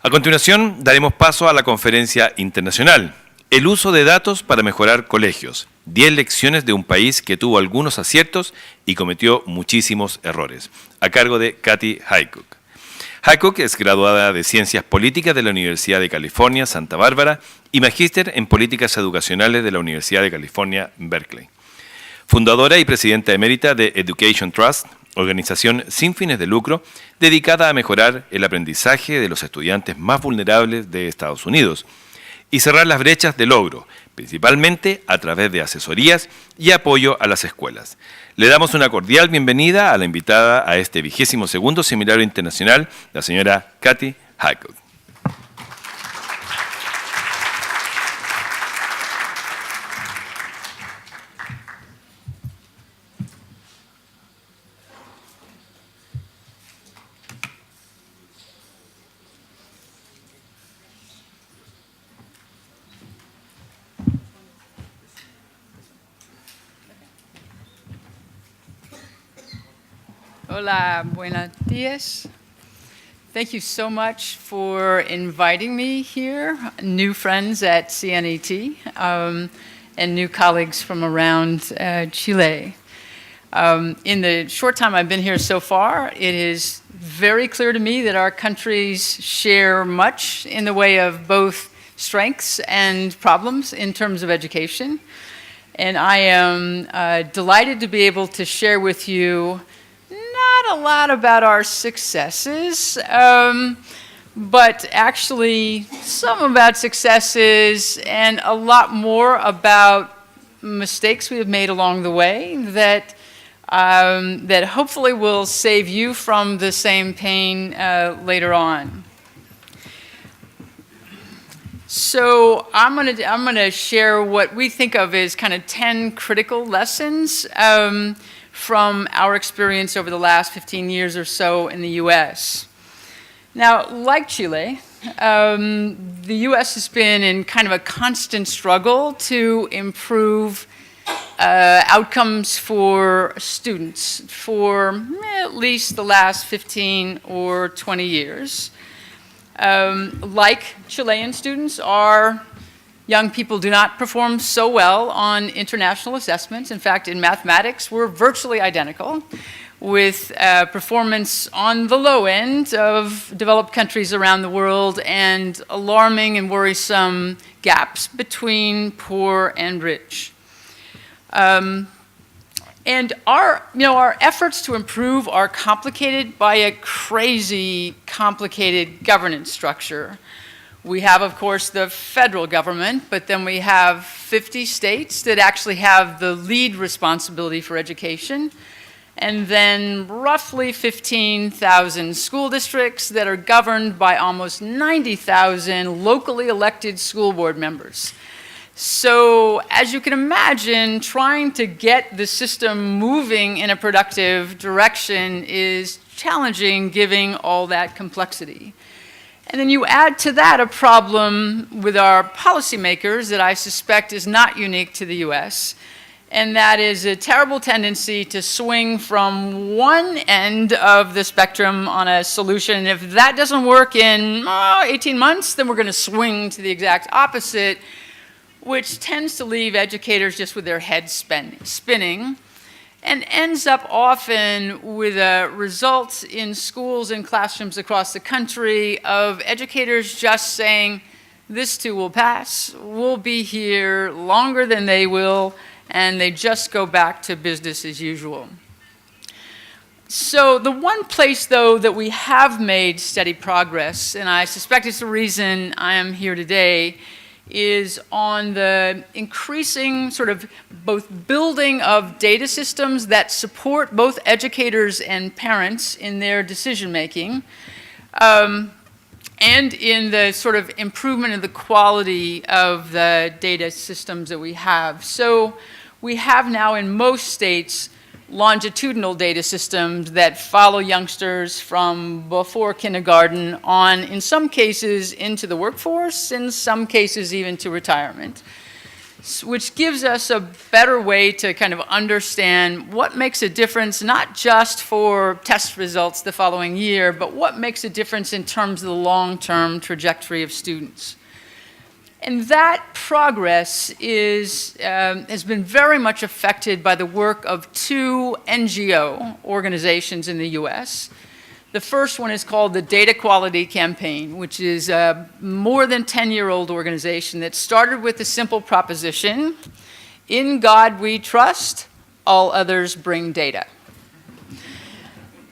A continuación, daremos paso a la Conferencia Internacional, el uso de datos para mejorar colegios. 10 lecciones de un país que tuvo algunos aciertos y cometió muchísimos errores, a cargo de Kati Haycock. Haycock es graduada de Ciencias Políticas de la Universidad de California, Santa Bárbara, y magíster en Políticas Educacionales de la Universidad de California, Berkeley. Fundadora y presidenta emérita de Education Trust, organización sin fines de lucro dedicada a mejorar el aprendizaje de los estudiantes más vulnerables de Estados Unidos y cerrar las brechas de logro, principalmente a través de asesorías y apoyo a las escuelas. Le damos una cordial bienvenida a la invitada a este 22º Seminario Internacional, la señora Kati Haycock. Hola, buenos días. Thank you so much for inviting me here, new friends at CNED, and new colleagues from around Chile. In the short time I've been here so far, it is very clear to me that our countries share much in the way of both strengths and problems in terms of education. And I am delighted to be able to share with you not a lot about our successes, but actually some about successes and a lot more about mistakes we have made along the way that that hopefully will save you from the same pain later on. So I'm gonna share what we think of as kind of 10 critical lessons from our experience over the last 15 years or so in the U.S. Now, like Chile, the U.S. has been in kind of a constant struggle to improve outcomes for students for at least the last 15 or 20 years. Like Chilean students, our young people do not perform so well on international assessments. In fact, in mathematics, we're virtually identical. with performance on the low end of developed countries around the world and alarming and worrisome gaps between poor and rich. And our efforts to improve are complicated by a crazy, complicated governance structure. We have, of course, the federal government, but then we have 50 states that actually have the lead responsibility for education, and then roughly 15,000 school districts that are governed by almost 90,000 locally elected school board members. So, as you can imagine, trying to get the system moving in a productive direction is challenging given all that complexity. And then you add to that a problem with our policymakers that I suspect is not unique to the US, and that is a terrible tendency to swing from one end of the spectrum on a solution. If that doesn't work in 18 months, then we're going to swing to the exact opposite, which tends to leave educators just with their heads spinning, and ends up often with a result in schools and classrooms across the country of educators just saying, this too will pass, we'll be here longer than they will, and they just go back to business as usual. So the one place, though, that we have made steady progress, and I suspect it's the reason I am here today, is on the increasing sort of both building of data systems that support both educators and parents in their decision making, and in the sort of improvement of the quality of the data systems that we have. So we have now in most states longitudinal data systems that follow youngsters from before kindergarten on, in some cases, into the workforce, in some cases even to retirement, which gives us a better way to kind of understand what makes a difference, not just for test results the following year, but what makes a difference in terms of the long-term trajectory of students. And that progress has been very much affected by the work of two NGO organizations in the US. The first one is called the Data Quality Campaign, which is a more than 10-year-old organization that started with the simple proposition, in God we trust, all others bring data.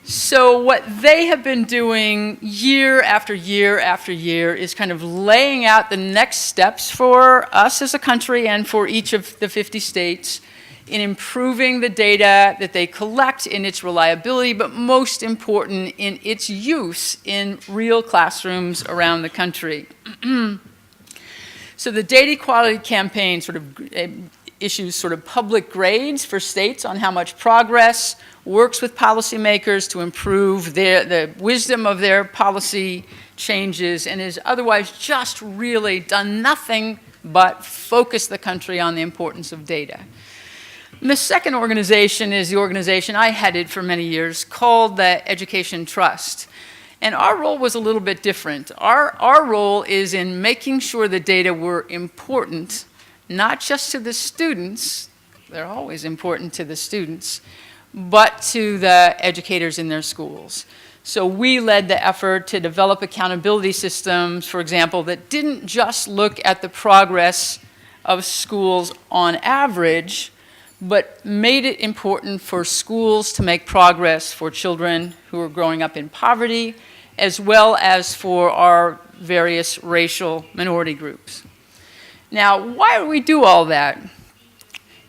So what they have been doing year after year after year is kind of laying out the next steps for us as a country and for each of the 50 states in improving the data that they collect, in its reliability, but most important, in its use in real classrooms around the country. So the Data Quality Campaign sort of issues sort of public grades for states on how much progress, works with policymakers to improve the wisdom of their policy changes, and has otherwise just really done nothing but focus the country on the importance of data. And the second organization is the organization I headed for many years called the Education Trust. And our role was a little bit different. Our role is in making sure the data were important, not just to the students, they're always important to the students, but to the educators in their schools. So we led the effort to develop accountability systems, for example, that didn't just look at the progress of schools on average, but made it important for schools to make progress for children who are growing up in poverty, as well as for our various racial minority groups. Now, why do we do all that?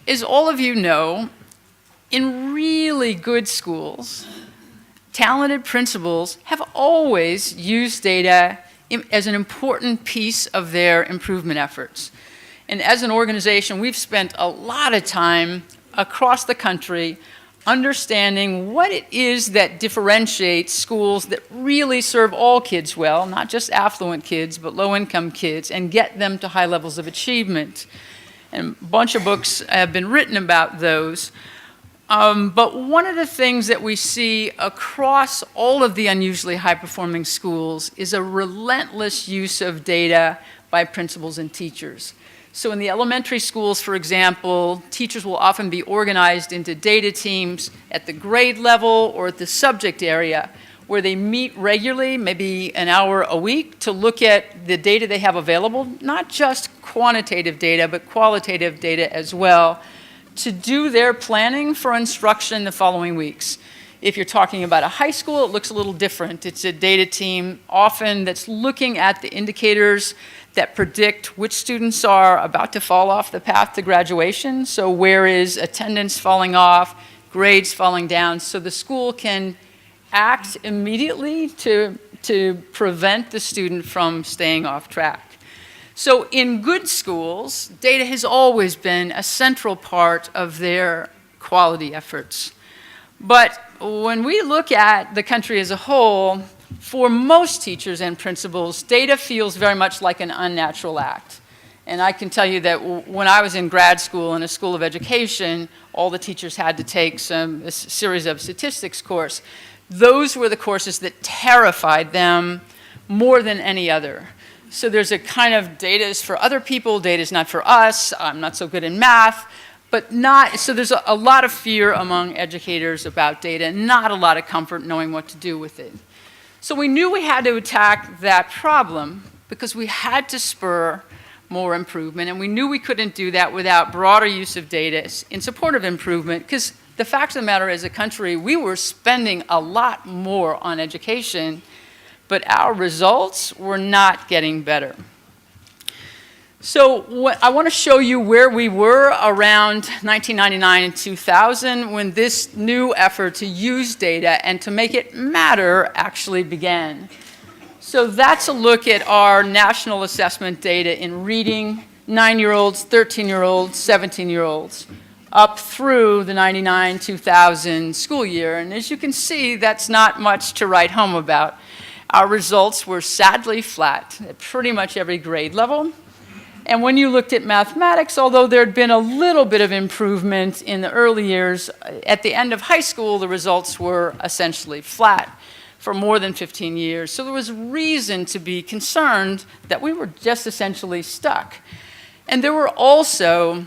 As all of you know, in really good schools, talented principals have always used data as an important piece of their improvement efforts. And as an organization, we've spent a lot of time across the country understanding what it is that differentiates schools that really serve all kids well, not just affluent kids, but low-income kids, and get them to high levels of achievement. And a bunch of books have been written about those. But one of the things that we see across all of the unusually high-performing schools is a relentless use of data by principals and teachers. So in the elementary schools, for example, teachers will often be organized into data teams at the grade level or at the subject area, where they meet regularly, maybe an hour a week, to look at the data they have available, not just quantitative data, but qualitative data as well, to do their planning for instruction the following weeks. If you're talking about a high school, it looks a little different. It's a data team often that's looking at the indicators that predict which students are about to fall off the path to graduation. So where is attendance falling off, grades falling down, so the school can act immediately to prevent the student from staying off track. So in good schools, data has always been a central part of their quality efforts. But when we look at the country as a whole, for most teachers and principals, data feels very much like an unnatural act. And I can tell you that when I was in grad school in a school of education, all the teachers had to take a series of statistics course. Those were the courses that terrified them more than any other. So there's a kind of data is for other people, data is not for us, I'm not so good in math, but not, so there's a lot of fear among educators about data, not a lot of comfort knowing what to do with it. So we knew we had to attack that problem because we had to spur more improvement, and we knew we couldn't do that without broader use of data in support of improvement, because the fact of the matter, as a country, we were spending a lot more on education, but our results were not getting better. So I want to show you where we were around 1999 and 2000 when this new effort to use data and to make it matter actually began. So that's a look at our national assessment data in reading, 9-year-olds, 13-year-olds, 17-year-olds, up through the 99-2000 school year. And as you can see, that's not much to write home about. Our results were sadly flat at pretty much every grade level. And when you looked at mathematics, although there had been a little bit of improvement in the early years, at the end of high school, the results were essentially flat for more than 15 years. So there was reason to be concerned that we were just essentially stuck. And there were also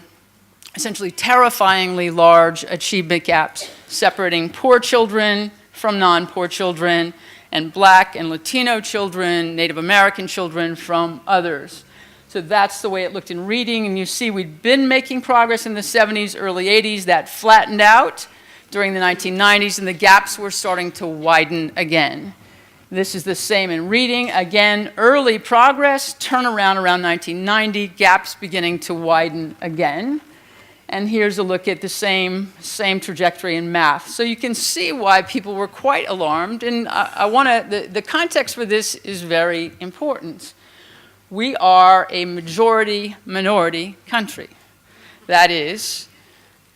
essentially terrifyingly large achievement gaps separating poor children from non-poor children, and Black and Latino children, Native American children from others. So that's the way it looked in reading, and you see we'd been making progress in the 70s, early 80s. That flattened out during the 1990s, and the gaps were starting to widen again. This is the same in reading. Again, early progress, turnaround around 1990, gaps beginning to widen again. And here's a look at the same trajectory in math. So you can see why people were quite alarmed, and the context for this is very important. We are a majority-minority country. That is,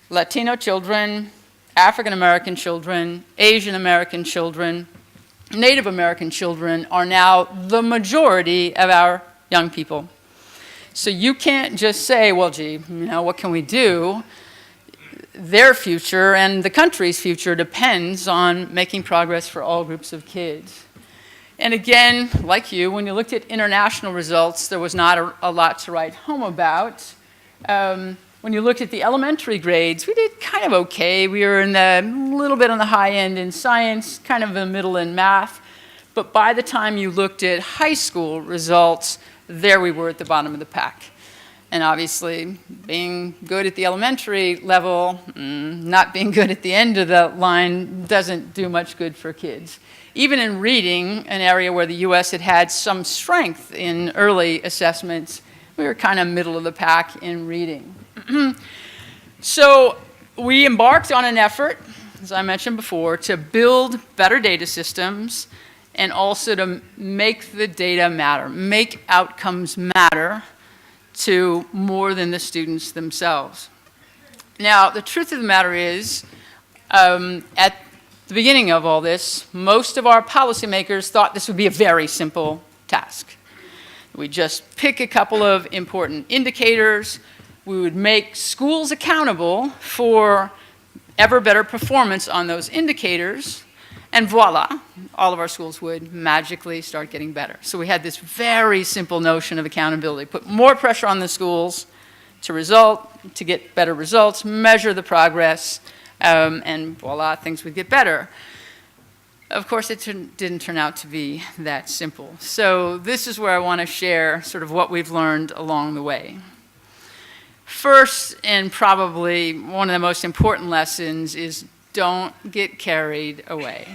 Latino children, African American children, Asian American children, Native American children are now the majority of our young people. So you can't just say, well, gee, what can we do? Their future and the country's future depends on making progress for all groups of kids. And again, like you, when you looked at international results, there was not a lot to write home about. When you looked at the elementary grades, we did kind of okay. We were in a little bit on the high end in science, kind of in the middle in math. But by the time you looked at high school results, there we were at the bottom of the pack. And obviously, being good at the elementary level, not being good at the end of the line doesn't do much good for kids. Even in reading, an area where the US had had some strength in early assessments, we were kind of middle of the pack in reading. So we embarked on an effort, as I mentioned before, to build better data systems and also to make the data matter, make outcomes matter to more than the students themselves. Now, the truth of the matter is, at the beginning of all this, most of our policymakers thought this would be a very simple task. We just pick a couple of important indicators, we would make schools accountable for ever better performance on those indicators, and voila, all of our schools would magically start getting better. So we had this very simple notion of accountability. Put more pressure on the schools, to get better results, measure the progress, and voila, things would get better. Of course, it didn't turn out to be that simple. So this is where I want to share sort of what we've learned along the way. First, and probably one of the most important lessons, is don't get carried away.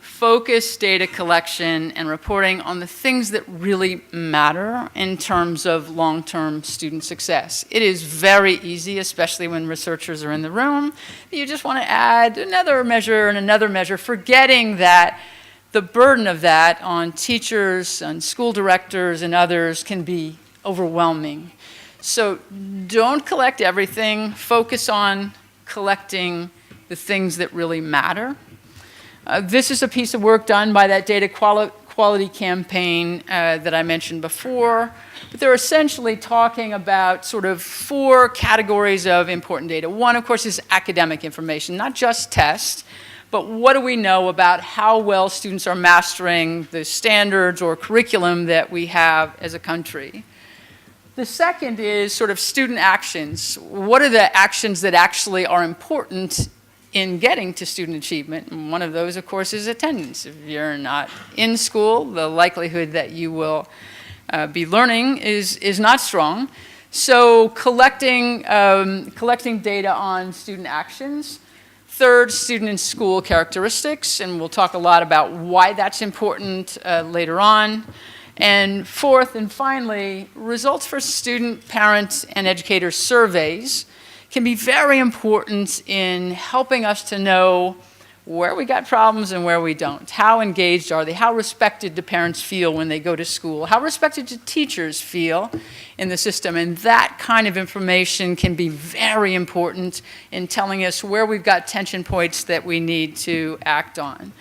Focus data collection and reporting on the things that really matter in terms of long-term student success. It is very easy, especially when researchers are in the room. You just want to add another measure and another measure, forgetting that the burden of that on teachers, on school directors, and others can be overwhelming. So don't collect everything. Focus on collecting the things that really matter. This is a piece of work done by that data quality campaign that I mentioned before. But they're essentially talking about sort of 4 categories of important data. One, of course, is academic information, not just tests, but what do we know about how well students are mastering the standards or curriculum that we have as a country. The second is sort of student actions. What are the actions that actually are important in getting to student achievement? And one of those, of course, is attendance. If you're not in school, the likelihood that you will be learning is not strong. So collecting data on student actions. Third, student and school characteristics, and we'll talk a lot about why that's important later on. And fourth and finally, results for student, parent, and educator surveys can be very important in helping us to know where we got problems and where we don't. How engaged are they? How respected do parents feel when they go to school? How respected do teachers feel in the system? And that kind of information can be very important in telling us where we've got tension points that we need to act on.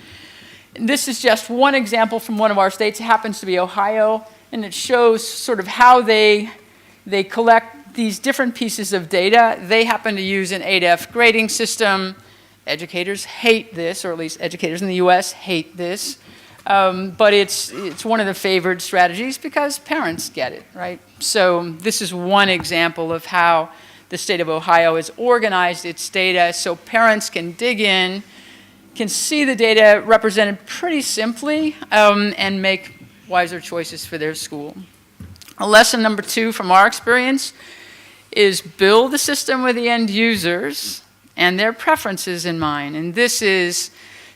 This is just one example from one of our states. It happens to be Ohio, and it shows sort of how they collect these different pieces of data. They happen to use an 8F grading system. Educators hate this, or at least educators in the US hate this. But it's one of the favored strategies because parents get it, right? So this is one example of how the state of Ohio has organized its data so parents can dig in, can see the data represented pretty simply, and make wiser choices for their school. Lesson number 2 from our experience is build the system with the end users and their preferences in mind. And this is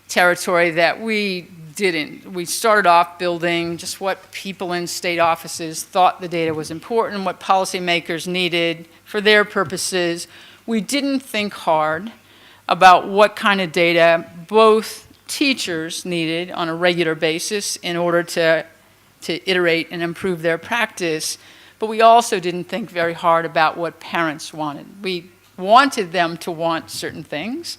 territory that we didn't. We started off building just what people in state offices thought the data was important, what policymakers needed for their purposes. We didn't think hard about what kind of data both teachers needed on a regular basis in order to iterate and improve their practice. But we also didn't think very hard about what parents wanted. We wanted them to want certain things,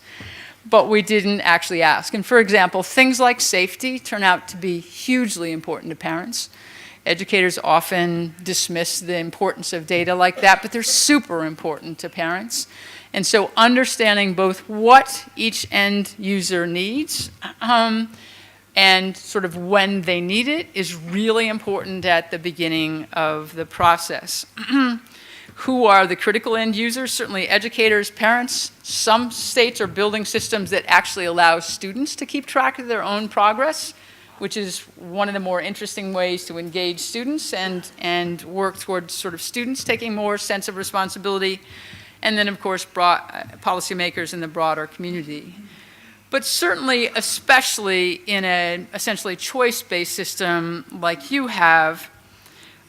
but we didn't actually ask. And for example, things like safety turn out to be hugely important to parents. Educators often dismiss the importance of data like that, but they're super important to parents. And so understanding both what each end user needs and sort of when they need it is really important at the beginning of the process. Who are the critical end users? Certainly educators, parents. Some states are building systems that actually allow students to keep track of their own progress, which is one of the more interesting ways to engage students and work towards sort of students taking more sense of responsibility. And then, of course, policymakers in the broader community. But certainly, especially in an essentially choice-based system like you have,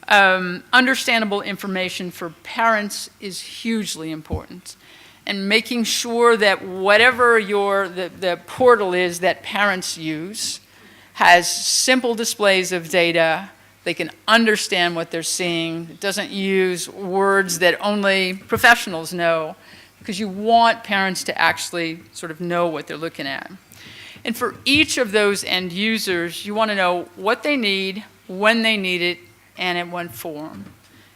understandable information for parents is hugely important. And making sure that whatever the portal is that parents use has simple displays of data. They can understand what they're seeing. It doesn't use words that only professionals know, because you want parents to actually sort of know what they're looking at. And for each of those end users, you want to know what they need, when they need it, and in what form.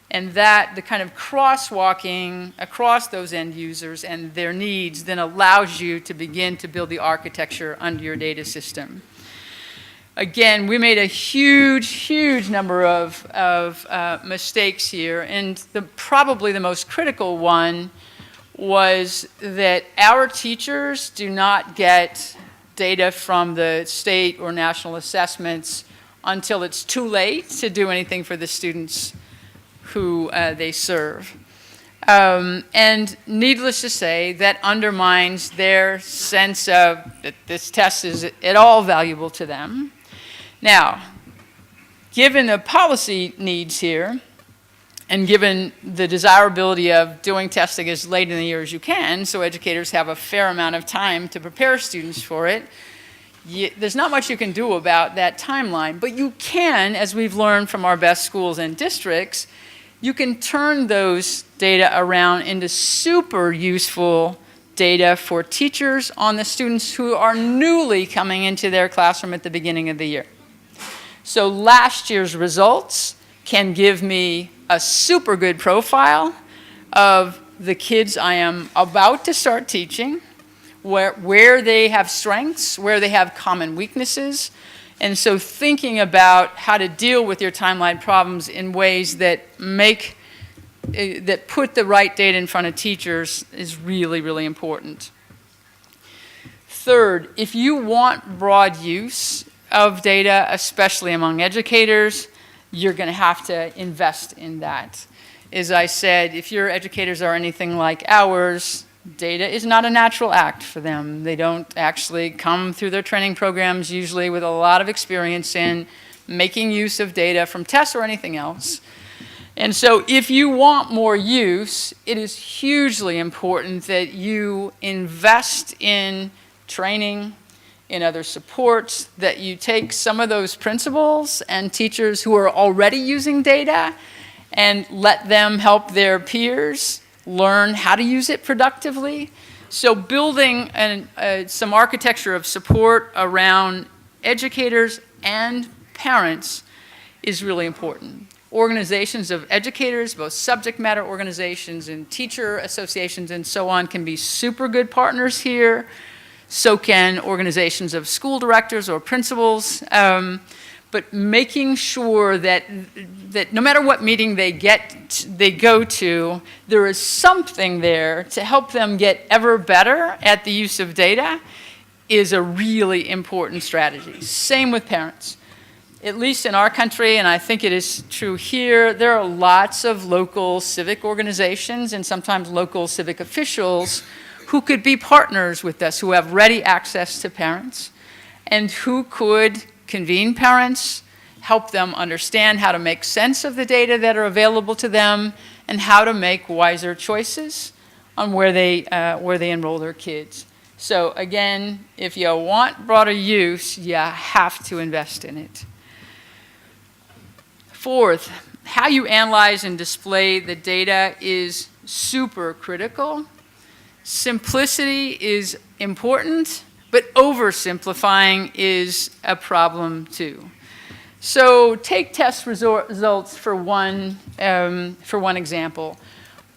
And that, the kind of crosswalking across those end users and their needs then allows you to begin to build the architecture under your data system. again, we made a huge number of mistakes here, and probably the most critical one was that our teachers do not get data from the state or national assessments until it's too late to do anything for the students who they serve. And needless to say, that undermines their sense of that this test is at all valuable to them. Now, given the policy needs here, and given the desirability of doing testing as late in the year as you can, so educators have a fair amount of time to prepare students for it, there's not much you can do about that timeline. But you can, as we've learned from our best schools and districts, you can turn those data around into super useful data for teachers on the students who are newly coming into their classroom at the beginning of the year. So last year's results can give me a super good profile of the kids I am about to start teaching, where they have strengths, where they have common weaknesses. And so thinking about how to deal with your timeline problems in ways that put the right data in front of teachers is really, really important. Third, if you want broad use of data, especially among educators, you're going to have to invest in that. As I said, if your educators are anything like ours, data is not a natural act for them. They don't actually come through their training programs usually with a lot of experience in making use of data from tests or anything else. And so if you want more use, it is hugely important that you invest in training, in other supports, that you take some of those principals and teachers who are already using data and let them help their peers learn how to use it productively. So building some architecture of support around educators and parents is really important. Organizations of educators, both subject matter organizations and teacher associations and so on, can be super good partners here. So can organizations of school directors or principals. But making sure that no matter what meeting they go to, there is something there to help them get ever better at the use of data is a really important strategy. Same with parents. At least in our country, and I think it is true here, there are lots of local civic organizations and sometimes local civic officials who could be partners with us, who have ready access to parents, and who could convene parents, help them understand how to make sense of the data that are available to them, and how to make wiser choices on where they enroll their kids. So again, if you want broader use, you have to invest in it. Fourth, how you analyze and display the data is super critical. Simplicity is important, but oversimplifying is a problem too. So take test results for one example.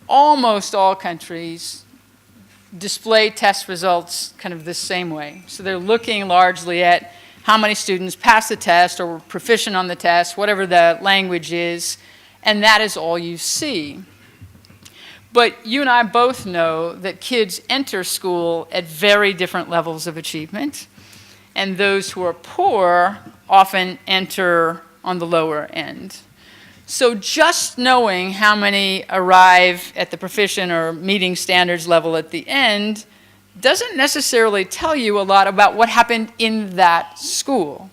Almost all countries display test results kind of the same way. So they're looking largely at how many students pass the test or were proficient on the test, whatever the language is, and that is all you see. But you and I both know that kids enter school at very different levels of achievement, and those who are poor often enter on the lower end. So just knowing how many arrive at the proficient or meeting standards level at the end doesn't necessarily tell you a lot about what happened in that school.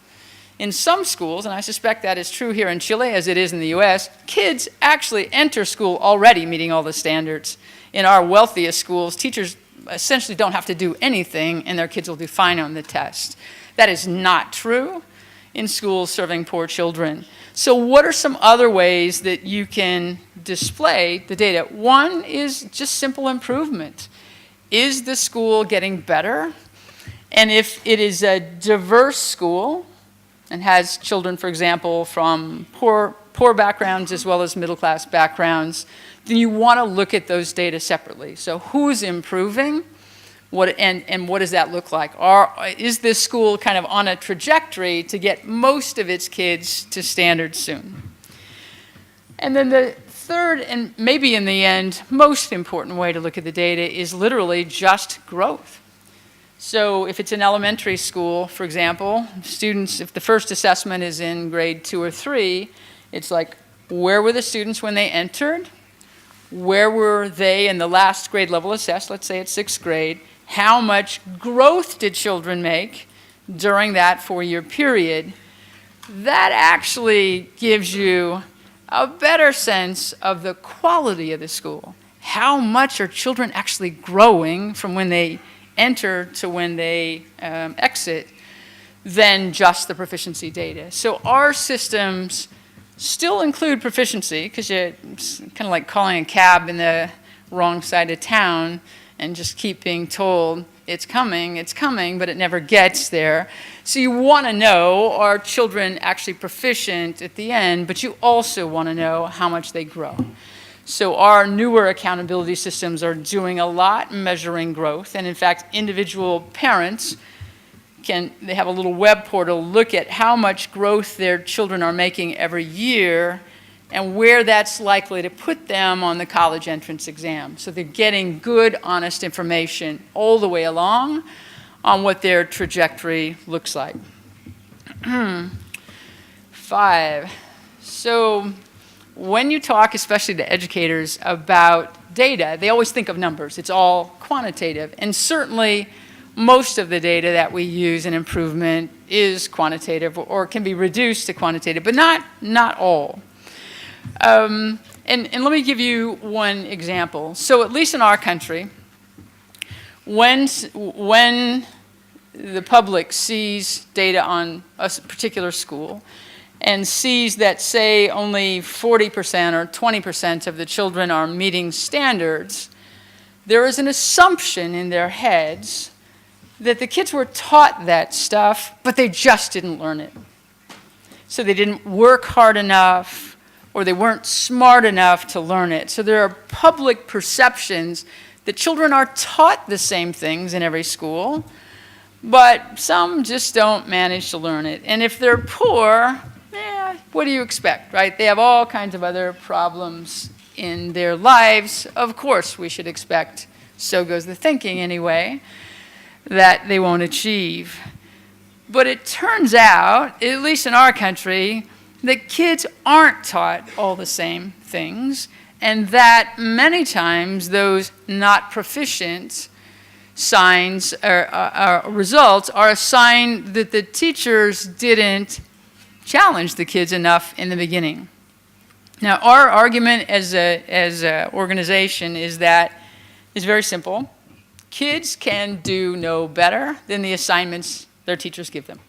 In some schools, and I suspect that is true here in Chile as it is in the US, kids actually enter school already meeting all the standards. In our wealthiest schools, teachers essentially don't have to do anything and their kids will do fine on the test. That is not true in schools serving poor children. So what are some other ways that you can display the data? One is just simple improvement. Is the school getting better? And if it is a diverse school and has children, for example, from poor backgrounds as well as middle-class backgrounds, then you want to look at those data separately. So who's improving? And what does that look like? Is this school kind of on a trajectory country to get most of its kids to standard soon. And then the third, and maybe in the end, most important way to look at the data is literally just growth. So if it's an elementary school, for example, students, if the first assessment is in grade 2 or 3, it's like, where were the students when they entered? Where were they in the last grade level assessed? Let's say it's 6th grade. How much growth did children make during that 4-year period? That actually gives you a better sense of the quality of the school. How much are children actually growing from when they enter to when they exit than just the proficiency data. So our systems still include proficiency, because it's kind of like calling a cab in the wrong side of town and just keep being told it's coming, but it never gets there. So you want to know, are children actually proficient at the end, but you also want to know how much they grow. So our newer accountability systems are doing a lot measuring growth, and in fact, individual parents they have a little web portal, look at how much growth their children are making every year and where that's likely to put them on the college entrance exam. So they're getting good, honest information all the way along on what their trajectory looks like. 5. So when you talk, especially to educators, about data, they always think of numbers. It's all quantitative. And certainly, most of the data that we use in improvement is quantitative or can be reduced to quantitative, but not all. And let me give you one example. So at least in our country, when the public sees data on a particular school and sees that, say, only 40% or 20% of the children are meeting standards, there is an assumption in their heads that the kids were taught that stuff, but they just didn't learn it. So they didn't work hard enough, or they weren't smart enough to learn it. So there are public perceptions that children are taught the same things in every school, but some just don't manage to learn it. And if they're poor, what do you expect, right? They have all kinds of other problems in their lives. Of course, we should expect, so goes the thinking anyway, that they won't achieve. But it turns out, at least in our country, that kids aren't taught all the same things, and that many times those not proficient signs or results are a sign that the teachers didn't challenge the kids enough in the beginning. Now, our argument as an organization is very simple. Kids can do no better than the assignments their teachers give them.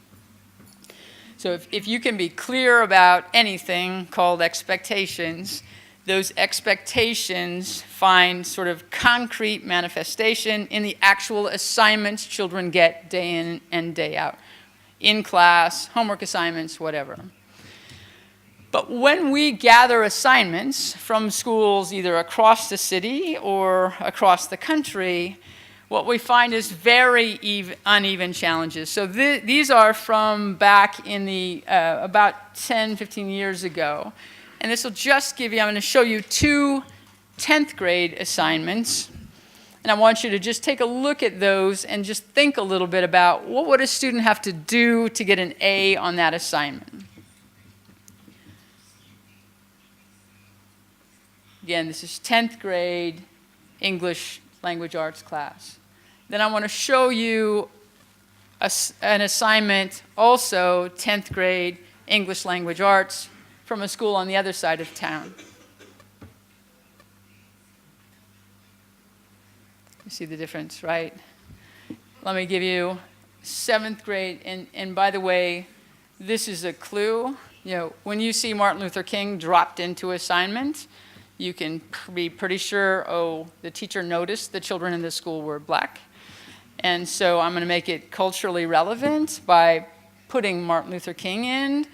So if you can be clear about anything called expectations, those expectations find sort of concrete manifestation in the actual assignments children get day in and day out. In class, homework assignments, whatever. But when we gather assignments from schools either across the city or across the country, what we find is very uneven challenges. So these are from back in the about 10, 15 years ago. And this will just give you, I'm going to show you 2 10th grade assignments. And I want you to just take a look at those and just think a little bit about what would a student have to do to get an A on that assignment. Again, this is 10th grade English language arts class. Then I want to show you an assignment, also 10th grade English language arts, from a school on the other side of town. You see the difference, right? Let me give you 7th grade, and by the way, this is a clue. You know, when you see Martin Luther King dropped into assignment, you can be pretty sure, oh, the teacher noticed the children in this school were black. And so I'm going to make it culturally relevant by putting Martin Luther King in,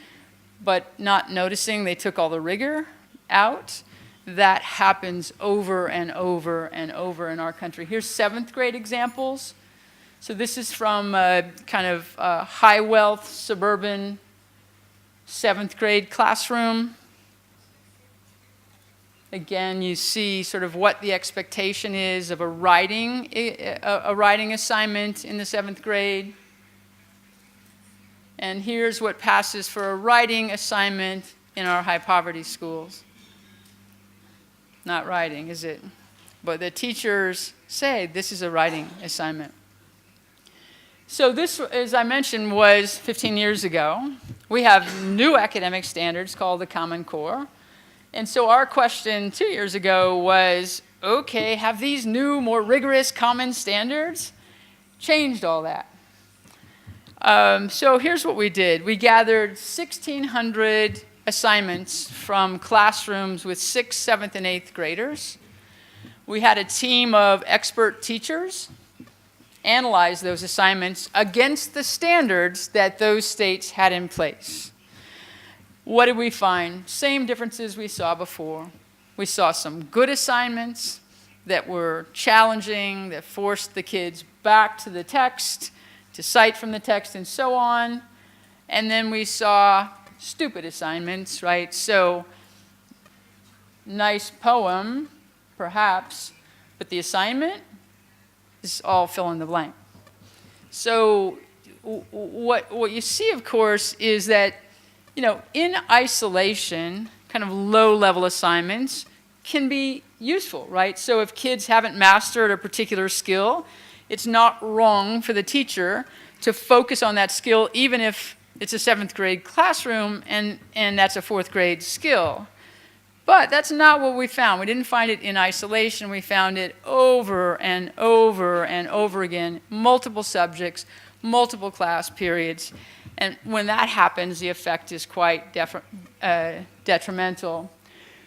but not noticing they took all the rigor out. That happens over and over and over in our country. Here's 7th grade examples. So this is from a kind of high wealth suburban 7th grade classroom. Again, you see sort of what the expectation is of a writing assignment in the 7th grade. And here's what passes for a writing assignment in our high poverty schools. Not writing, is it? But the teachers say this is a writing assignment. So this, as I mentioned, was 15 years ago. We have new academic standards called the Common Core. And so our question 2 years ago was, okay, have these new, more rigorous common standards changed all that? So here's what we did. We gathered 1,600 assignments from classrooms with 6th, 7th, and 8th graders. We had a team of expert teachers analyze those assignments against the standards that those states had in place. What did we find? Same differences we saw before. We saw some good assignments that were challenging, that forced the kids back to the text, to cite from the text, and so on. And then we saw stupid assignments, right? So, nice poem, perhaps, but the assignment is all fill in the blank. So what you see, of course, is that, you know, in isolation, kind of low-level assignments can be useful, right? So if kids haven't mastered a particular skill, it's not wrong for the teacher to focus on that skill, even if it's a 7th grade classroom and that's a 4th grade skill. But that's not what we found. We didn't find it in isolation. We found it over and over and over again, multiple subjects, multiple class periods. And when that happens, the effect is quite detrimental.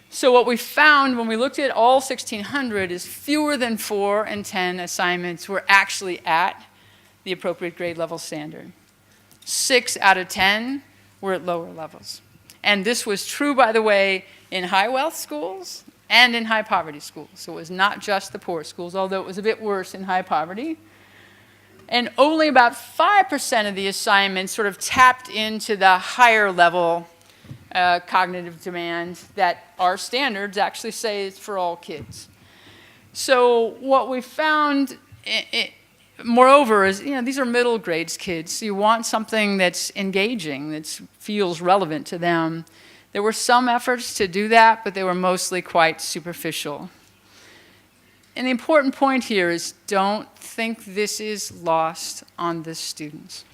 So what we found when we looked at all 1,600 is fewer than 4 and 10 assignments were actually at the appropriate grade level standard. 6 out of 10 were at lower levels. And this was true, by the way, in high wealth schools and in high poverty schools. So it was not just the poor schools, although it was a bit worse in high poverty. And only about 5% of the assignments sort of tapped into the higher level cognitive demand that our standards actually say is for all kids. So what we found, moreover, is, you know, these are middle grades kids. So you want something that's engaging, that feels relevant to them. There were some efforts to do that, but they were mostly quite superficial. And the important point here is don't think this is lost on the students.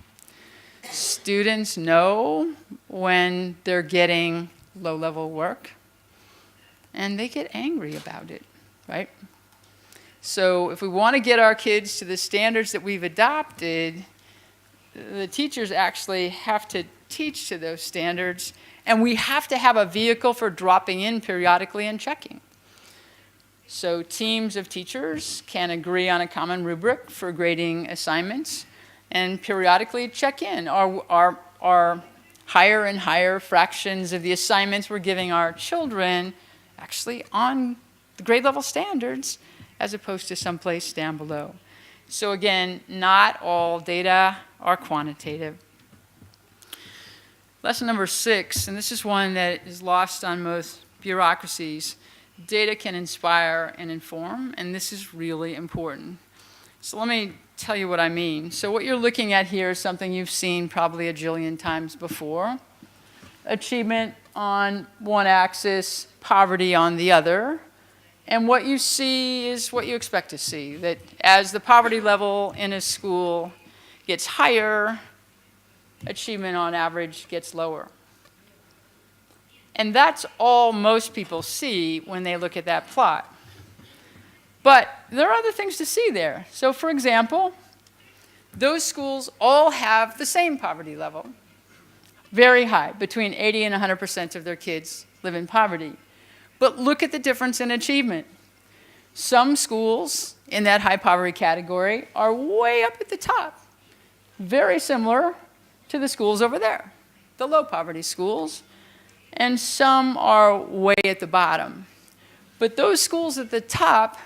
Students know when they're getting low-level work, and they get angry about it, right? So if we want to get our kids to the standards that we've adopted, the teachers actually have to teach to those standards, and we have to have a vehicle for dropping in periodically and checking. So teams of teachers can agree on a common rubric for grading assignments and periodically check in. Are higher and higher fractions of the assignments we're giving our children actually on the grade level standards as opposed to someplace down below? So again, not all data are quantitative. Lesson number 6, and this is one that is lost on most bureaucracies. Data can inspire and inform, and this is really important. So let me tell you what I mean. So what you're looking at here is something you've seen probably a jillion times before. Achievement on one axis, poverty on the other. And what you see is what you expect to see, that as the poverty level in a school gets higher, achievement on average gets lower. And that's all most people see when they look at that plot. But there are other things to see there. So for example, those schools all have the same poverty level, very high, between 80 and 100% of their kids live in poverty. But look at the difference in achievement. Some schools in that high poverty category are way up at the top, very similar to the schools over there, the low poverty schools, and some are way at the bottom. But those schools at the top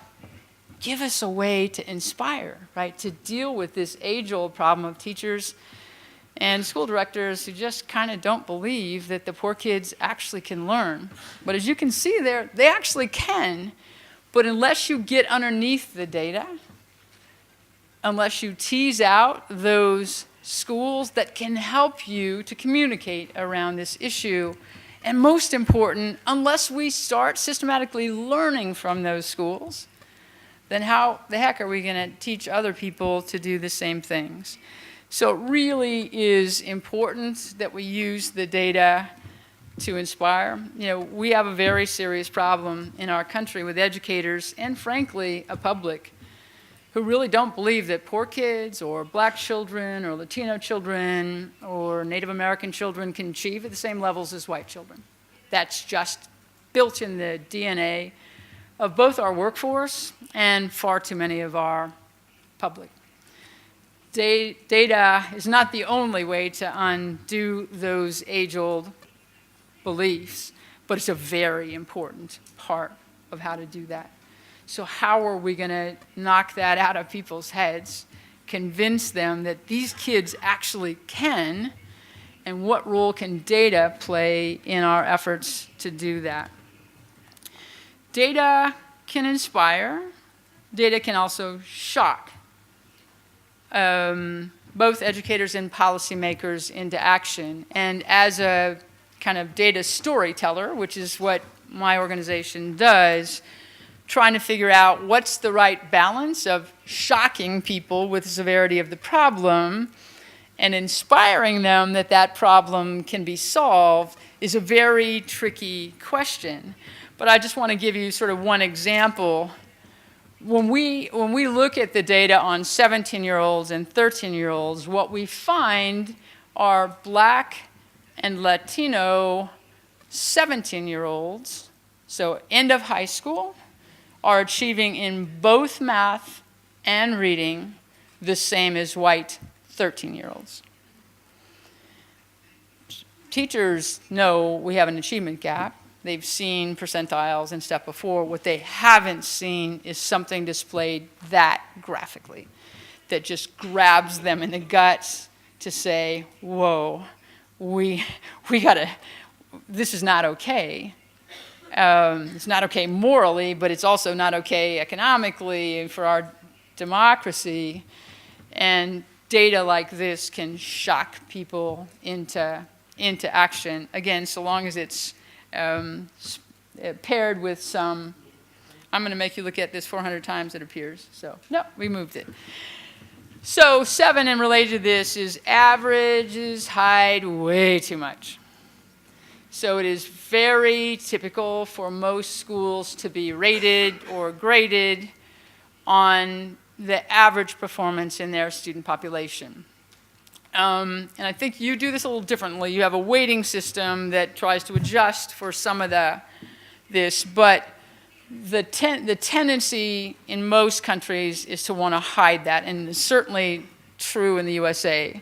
give us a way to inspire, right? To deal with this age-old problem of teachers and school directors who just kind of don't believe that the poor kids actually can learn. But as you can see there, they actually can. But unless you get underneath the data, unless you tease out those schools that can help you to communicate around this issue, and most important, unless we start systematically learning from those schools, then how the heck are we going to teach other people to do the same things? So it really is important that we use the data to inspire. You know, we have a very serious problem in our country with educators and, frankly, a public who really don't believe that poor kids or black children or Latino children or Native American children can achieve at the same levels as white children. That's just built in the DNA of both our workforce and far too many of our public. Data is not the only way to undo those age-old beliefs, but it's a very important part of how to do that. So how are we going to knock that out of people's heads, convince them that these kids actually can, and what role can data play in our efforts to do that? Data can inspire. Data can also shock both educators and policymakers into action. And as a kind of data storyteller, which is what my organization does, trying to figure out what's the right balance of shocking people with the severity of the problem and inspiring them that that problem can be solved is a very tricky question. But I just want to give you sort of one example. When we look at the data on 17-year-olds and 13-year-olds, what we find are black and Latino 17-year-olds, so end of high school, are achieving in both math and reading the same as white 13-year-olds. Teachers know we have an achievement gap. They've seen percentiles and stuff before. What they haven't seen is something displayed that graphically, that just grabs them in the guts to say, whoa, we gotta, this is not okay. It's not okay morally, but it's also not okay economically for our democracy. And data like this can shock people into action. Again, so long as it's paired with some, I'm going to make you look at this 400 times it appears. So, no, we moved it. So 7, and related to this, is averages hide way too much. So it is very typical for most schools to be rated or graded on the average performance in their student population. And I think you do this a little differently. You have a weighting system that tries to adjust for some of this, but the tendency in most countries is to want to hide that, and it's certainly true in the USA.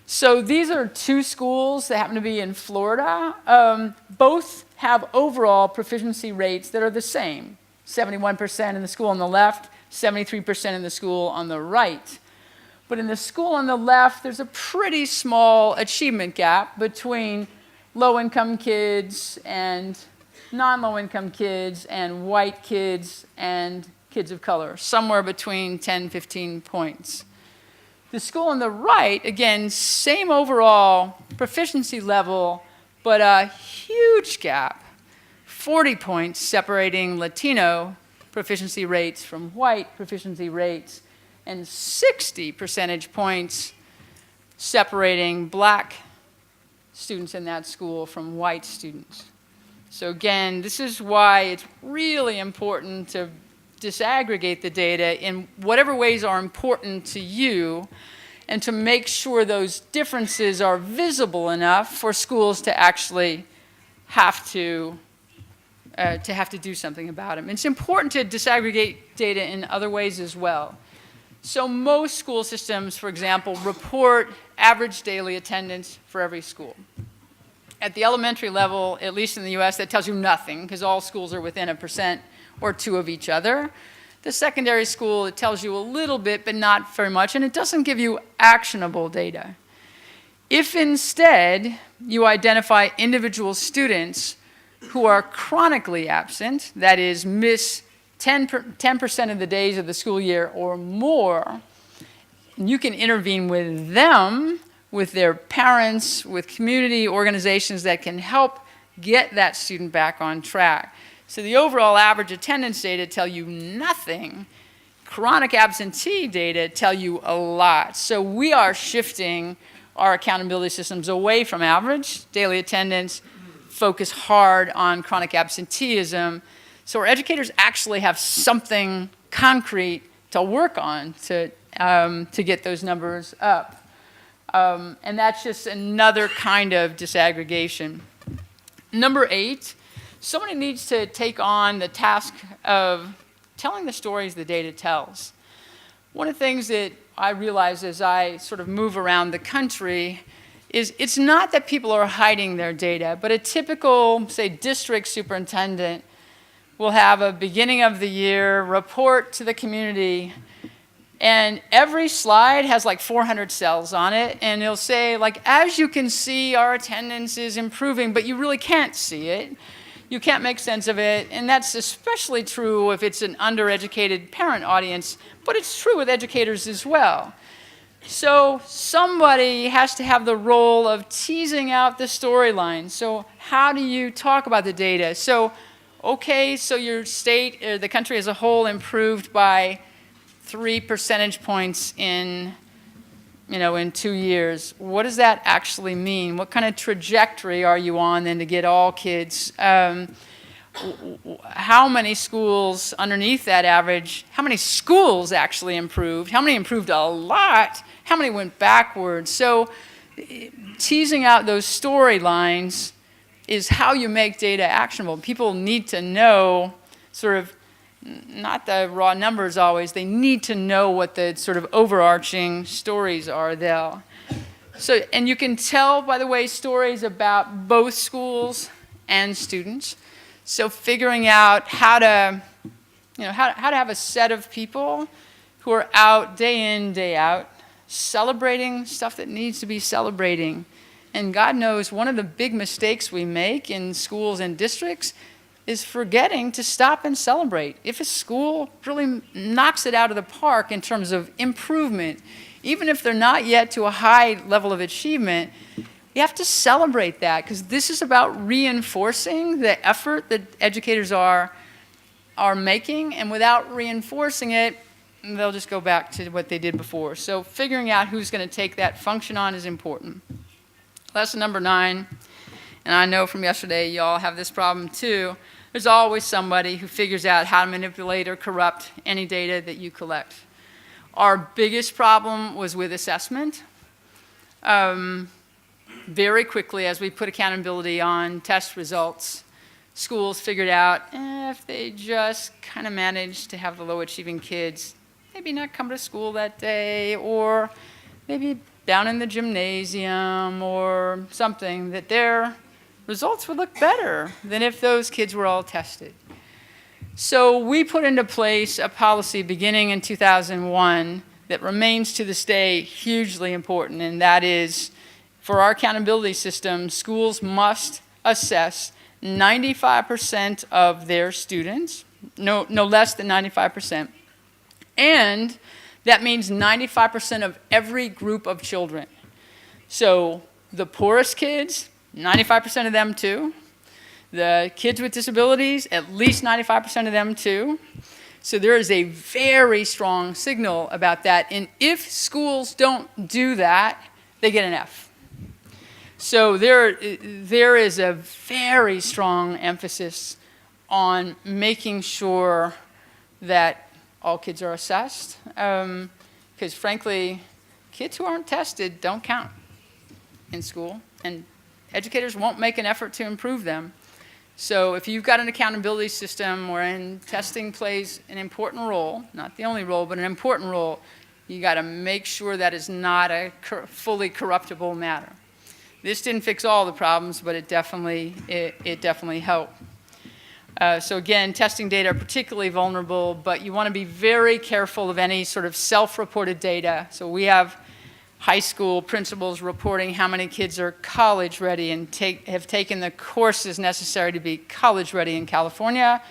So these are 2 schools that happen to be in Florida. Both have overall proficiency rates that are the same. 71% in the school on the left, 73% in the school on the right. But in the school on the left, there's a pretty small achievement gap between low-income kids and non-low-income kids and white kids and kids of color, somewhere between 10, 15 points. The school on the right, again, same overall proficiency level, but a huge gap, 40 points separating Latino proficiency rates from white proficiency rates, and 60 percentage points separating black students in that school from white students. So again, this is why it's really important to disaggregate the data in whatever ways are important to you, and to make sure those differences are visible enough for schools to actually have to do something about them. It's important to disaggregate data in other ways as well. So most school systems, for example, report average daily attendance for every school. At the elementary level, at least in the US, that tells you nothing, because all schools are within 1% or 2% of each other. The secondary school, it tells you a little bit, but not very much, and it doesn't give you actionable data. If instead you identify individual students who are chronically absent, that is, miss 10% of the days of the school year or more, you can intervene with them, with their parents, with community organizations that can help get that student back on track. So the overall average attendance data tell you nothing. Chronic absentee data tell you a lot. So we are shifting our accountability systems away from average daily attendance, focus hard on chronic absenteeism, so our educators actually have something concrete to work on to get those numbers up. And that's just another kind of disaggregation. Number 8, somebody needs to take on the task of telling the stories the data tells. One of the things that I realize as I sort of move around the country is it's not that people are hiding their data, but a typical, say, district superintendent will have a beginning of the year report to the community, and every slide has like 400 cells on it, and it'll say, like, as you can see, our attendance is improving, but you really can't see it. You can't make sense of it, and that's especially true if it's an undereducated parent audience, but it's true with educators as well. So somebody has to have the role of teasing out the storyline. So how do you talk about the data? So, okay, so your state, or the country as a whole, improved by 3 percentage points in 2 years. What does that actually mean? What kind of trajectory are you on then to get all kids? How many schools underneath that average, how many schools actually improved? How many improved a lot? How many went backwards? So teasing out those storylines is how you make data actionable. People need to know sort of, not the raw numbers always, they need to know what the sort of overarching stories are there. So, and you can tell, by the way, stories about both schools and students. So figuring out how to, how to have a set of people who are out day in, day out, celebrating stuff that needs to be celebrating. And God knows one of the big mistakes we make in schools and districts is forgetting to stop and celebrate. If a school really knocks it out of the park in terms of improvement, even if they're not yet to a high level of achievement, you have to celebrate that, because this is about reinforcing the effort that educators are making, and without reinforcing it, they'll just go back to what they did before. So figuring out who's going to take that function on is important. Lesson number 9, and I know from yesterday you all have this problem too. There's always somebody who figures out how to manipulate or corrupt any data that you collect. Our biggest problem was with assessment. Very quickly, as we put accountability on test results, schools figured out if they just kind of managed to have the low-achieving kids maybe not come to school that day, or maybe down in the gymnasium or something, that their results would look better than if those kids were all tested. So we put into place a policy beginning in 2001 that remains to this day hugely important, and that is, for our accountability system, schools must assess 95% of their students, no less than 95%. And that means 95% of every group of children. So the poorest kids, 95% of them too. The kids with disabilities, at least 95% of them too. So there is a very strong signal about that. And if schools don't do that, they get an F. So there is a very strong emphasis on making sure that all kids are assessed, because frankly, kids who aren't tested don't count in school, and educators won't make an effort to improve them. So if you've got an accountability system wherein testing plays an important role, not the only role, but an important role, you got to make sure that is not a fully corruptible matter. This didn't fix all the problems, but it definitely helped. So again, testing data are particularly vulnerable, but you want to be very careful of any sort of self-reported data. So we have high school principals reporting how many kids are college ready and have taken the courses necessary to be college ready in California,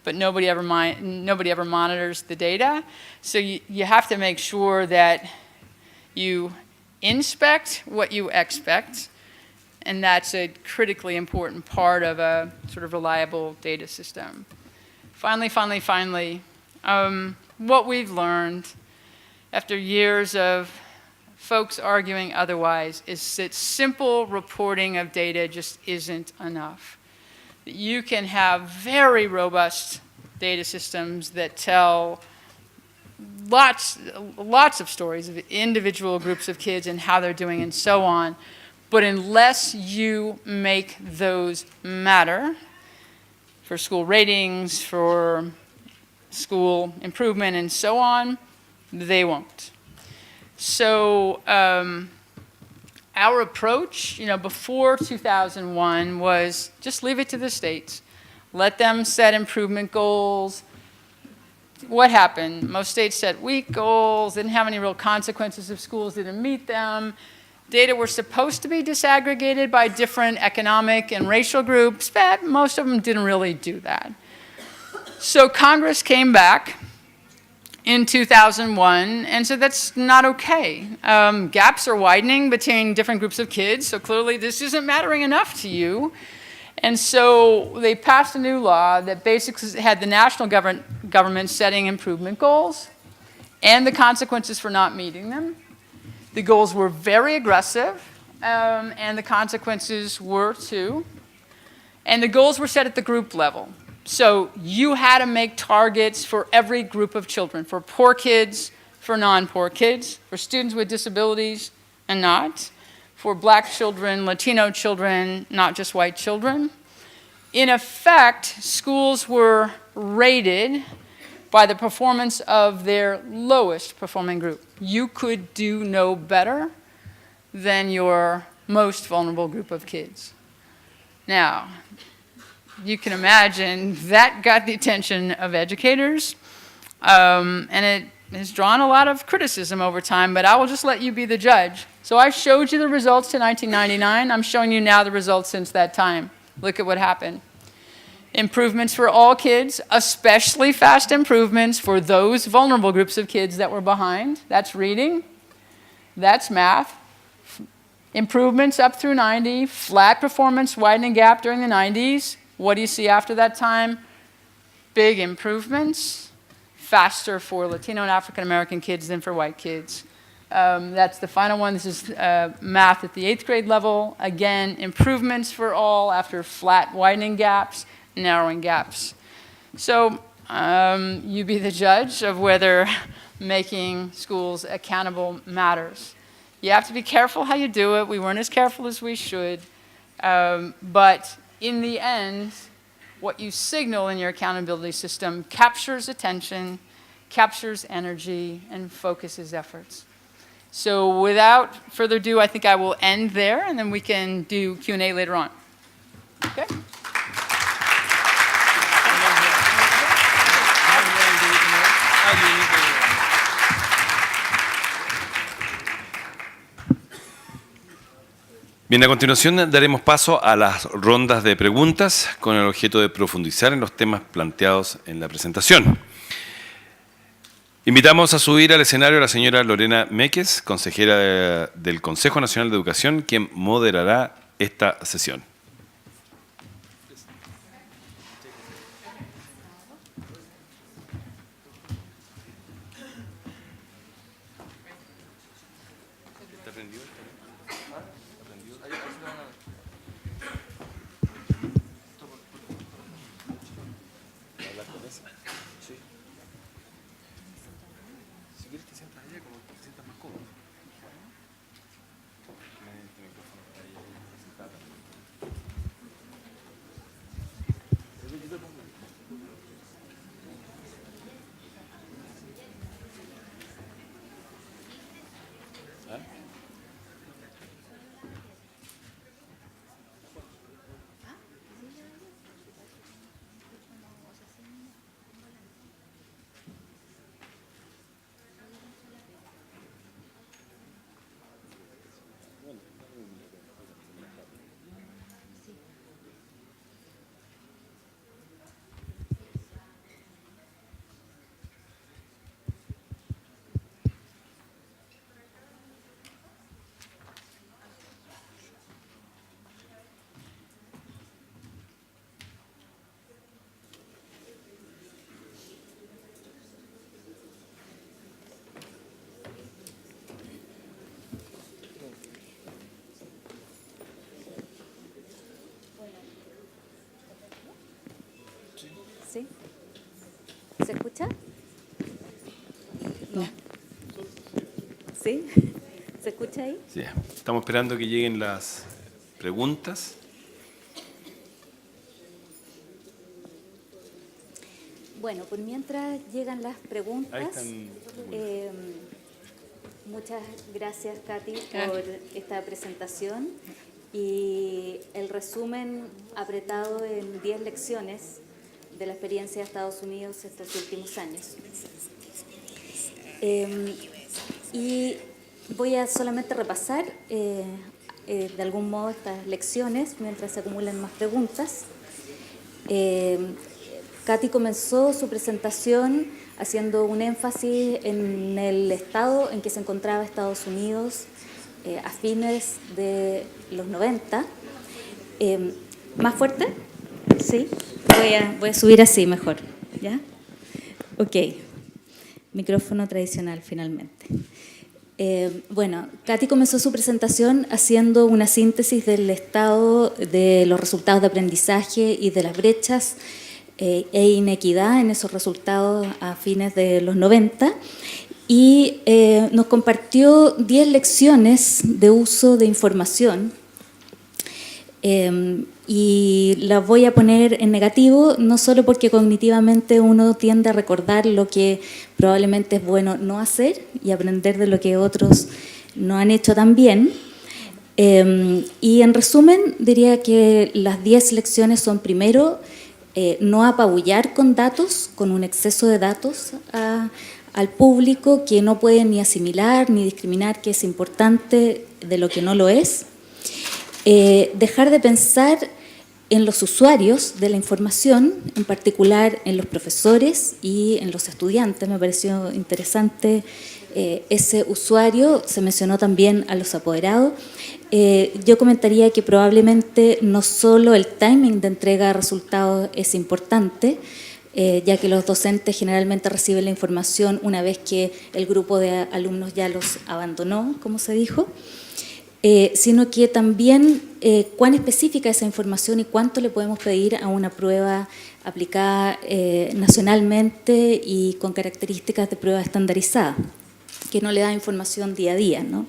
but nobody ever monitors the data. So you have to make sure that you inspect what you expect, and that's a critically important part of a sort of reliable data system. Finally, what we've learned after years of folks arguing otherwise is that simple reporting of data just isn't enough. You can have very robust data systems that tell lots of stories of individual groups of kids and how they're doing and so on. But unless you make those matter for school ratings, for school improvement and so on, they won't. So our approach, before 2001 was just leave it to the states. Let them set improvement goals. What happened? Most states set weak goals, didn't have any real consequences if schools didn't meet them. Data were supposed to be disaggregated by different economic and racial groups, but most of them didn't really do that. So Congress came back in 2001 and said that's not okay. Gaps are widening between different groups of kids, so clearly this isn't mattering enough to you. And so they passed a new law that basically had the national government setting improvement goals and the consequences for not meeting them. The goals were very aggressive, and the consequences were too. And the goals were set at the group level. So you had to make targets for every group of children, for poor kids, for non-poor kids, for students with disabilities and not, for black children, Latino children, not just white children. In effect, schools were rated by the performance of their lowest performing group. You could do no better than your most vulnerable group of kids. Now, you can imagine that got the attention of educators, and it has drawn a lot of criticism over time, but I will just let you be the judge. So I showed you the results to 1999. I'm showing you now the results since that time. Look at what happened. Improvements for all kids, especially fast improvements for those vulnerable groups of kids that were behind. That's reading, that's math. Improvements up through 90, flat performance, widening gap during the 90s. What do you see after that time? Big improvements, faster for Latino and African American kids than for white kids. That's the final one. This is math at the 8th grade level. Again, improvements for all after flat widening gaps, narrowing gaps. So you be the judge of whether making schools accountable matters. You have to be careful how you do it. We weren't as careful as we should. But in the end, what you signal in your accountability system captures attention, captures energy, and focuses efforts. So without further ado, I think I will end there, and then we can do Q&A later on. Okay? Bien, a continuación daremos paso a las rondas de preguntas con el objeto de profundizar en los temas planteados en la presentación. Invitamos a subir al escenario a la señora Lorena Méquez, consejera del Consejo Nacional de Educación, quien moderará esta sesión. escucha? No. ¿Sí? ¿Se escucha ahí? Sí. Estamos esperando que lleguen las preguntas. Bueno, por mientras llegan las preguntas, Ahí están. muchas gracias, Kati, por esta presentación y el resumen apretado en 10 lecciones de la experiencia de Estados Unidos estos últimos años. Y voy a solamente repasar de algún modo estas lecciones mientras se acumulan más preguntas. Kati comenzó su presentación haciendo un énfasis en el estado en que se encontraba Estados Unidos a fines de los 90. ¿Más fuerte? Sí. Voy a subir así mejor. ¿Ya? Ok. Micrófono tradicional finalmente. Bueno, Kati comenzó su presentación haciendo una síntesis del estado de los resultados de aprendizaje y de las brechas e inequidad en esos resultados a fines de los 90 y nos compartió 10 lecciones de uso de información y las voy a poner en negativo, no solo porque cognitivamente uno tiende a recordar lo que probablemente es bueno no hacer y aprender de lo que otros no han hecho tan bien. Y en resumen diría que las 10 lecciones son: primero, no apabullar con datos, con un exceso de datos al público que no puede ni asimilar ni discriminar qué es importante de lo que no lo es. Dejar de pensar en los usuarios de la información, en particular en los profesores y en los estudiantes. Me pareció interesante ese usuario, se mencionó también a los apoderados. Yo comentaría que probablemente no solo el timing de entrega de resultados es importante, ya que los docentes generalmente reciben la información una vez que el grupo de alumnos ya los abandonó, como se dijo, sino que también cuán específica es esa información y cuánto le podemos pedir a una prueba aplicada nacionalmente y con características de prueba estandarizada, que no le da información día a día, ¿no?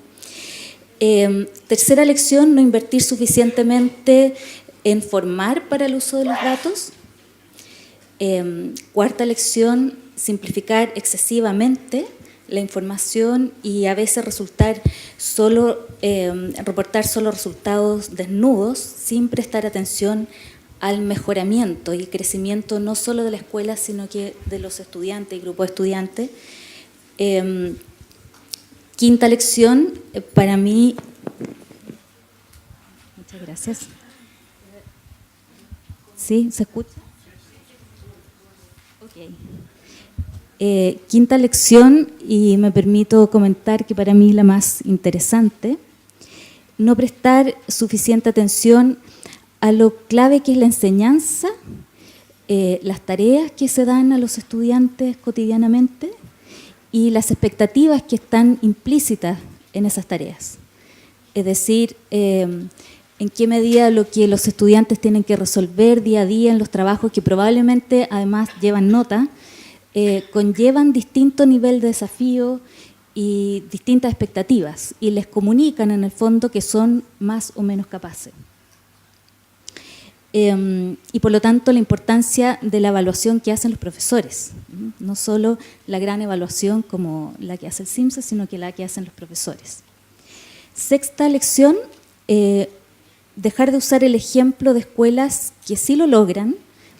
Tercera lección, no invertir suficientemente en formar para el uso de los datos. Cuarta lección, simplificar excesivamente la información y a veces reportar solo resultados desnudos sin prestar atención al mejoramiento y crecimiento no solo de la escuela, sino que de los estudiantes y grupos de estudiantes. Quinta lección, para mí, muchas gracias. ¿Sí? ¿Se escucha? Ok. Quinta lección, y me permito comentar que para mí la más interesante, no prestar suficiente atención a lo clave que es la enseñanza, las tareas que se dan a los estudiantes cotidianamente y las expectativas que están implícitas en esas tareas. Es decir, en qué medida lo que los estudiantes tienen que resolver día a día en los trabajos que probablemente además llevan nota, conllevan distinto nivel de desafío y distintas expectativas y les comunican en el fondo que son más o menos capaces. Y por lo tanto la importancia de la evaluación que hacen los profesores, no solo la gran evaluación como la que hace el CIMSE, sino que la que hacen los profesores. Sexta lección, dejar de usar el ejemplo de escuelas que sí lo logran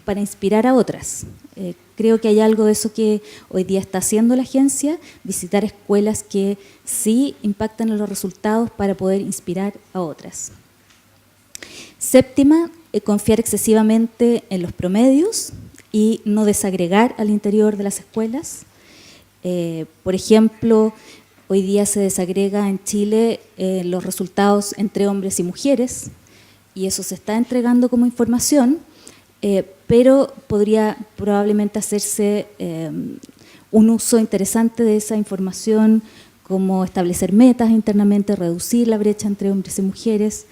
para inspirar a otras. Creo que hay algo de eso que hoy día está haciendo la agencia, visitar escuelas que sí impactan en los resultados para poder inspirar a otras. Séptima, confiar excesivamente en los promedios y no desagregar al interior de las escuelas. Por ejemplo, hoy día se desagrega en Chile los resultados entre hombres y mujeres y eso se está entregando como información, pero podría probablemente hacerse un uso interesante de esa información, como establecer metas internamente, reducir la brecha entre hombres y mujeres,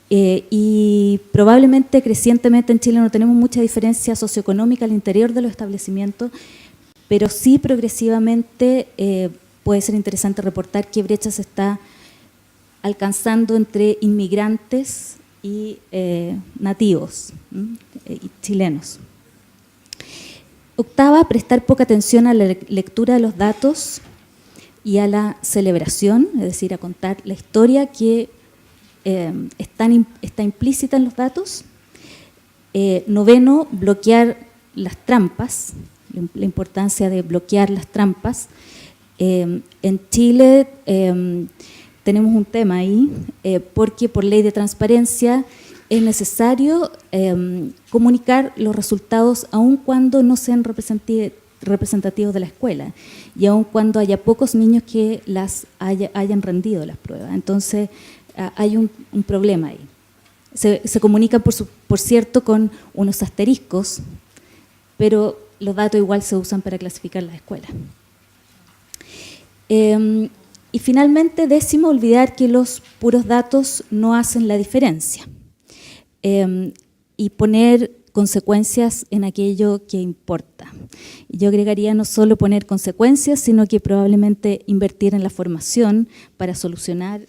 y probablemente crecientemente en Chile no tenemos mucha diferencia socioeconómica al interior de los establecimientos, pero sí progresivamente puede ser interesante reportar qué brecha se está alcanzando entre inmigrantes y nativos y chilenos. Octava, prestar poca atención a la lectura de los datos y a la celebración, es decir, a contar la historia que está implícita en los datos. Noveno, bloquear las trampas, la importancia de bloquear las trampas. En Chile tenemos un tema ahí, porque por ley de transparencia es necesario comunicar los resultados aun cuando no sean representativos de la escuela y aun cuando haya pocos niños que hayan rendido las pruebas. Entonces hay un problema ahí. Se comunican, por cierto, con unos asteriscos, pero los datos igual se usan para clasificar las escuelas. Y finalmente, décimo, olvidar que los puros datos no hacen la diferencia. Y poner consecuencias en aquello que importa. Y yo agregaría no solo poner consecuencias, sino que probablemente invertir en la formación para solucionar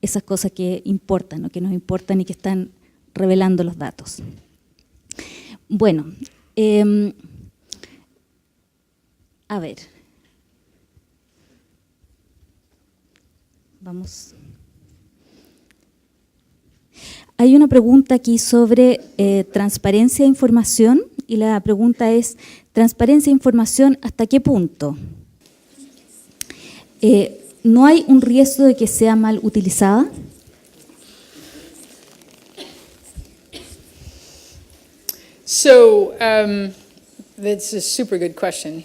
esas cosas que importan, o que nos importan y que están revelando los datos. Bueno, a ver. Vamos. Hay una pregunta aquí sobre transparencia de información, y la pregunta es, ¿transparencia de información hasta qué punto? ¿No hay un riesgo de que sea mal utilizada? So that's a super good question.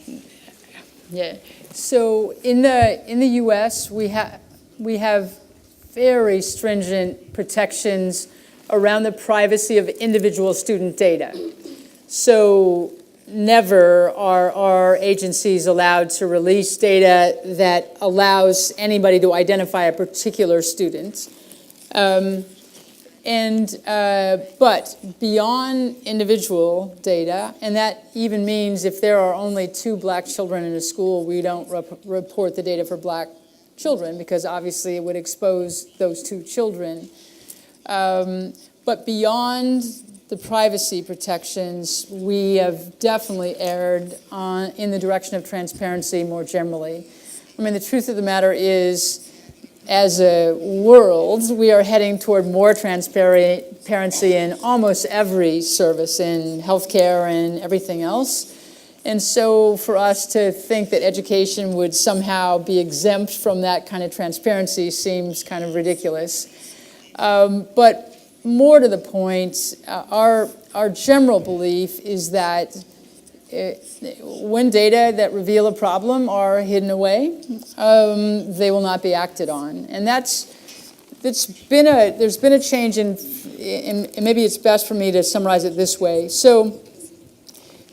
Yeah. So in the U.S. we have very stringent protections around the privacy of individual student data. So never are our agencies allowed to release data that allows anybody to identify a particular student. But beyond individual data, and that even means if there are only 2 black children in a school, we don't report the data for black children, because obviously it would expose those 2 children. But beyond the privacy protections, we have definitely erred in the direction of transparency more generally. I mean, the truth of the matter is, as a world, we are heading toward more transparency in almost every service, in healthcare and everything else. And so for us to think that education would somehow be exempt from that kind of transparency seems kind of ridiculous. But more to the point, our general belief is that when data that reveal a problem are hidden away, they will not be acted on. And there's been a change in maybe it's best for me to summarize it this way. So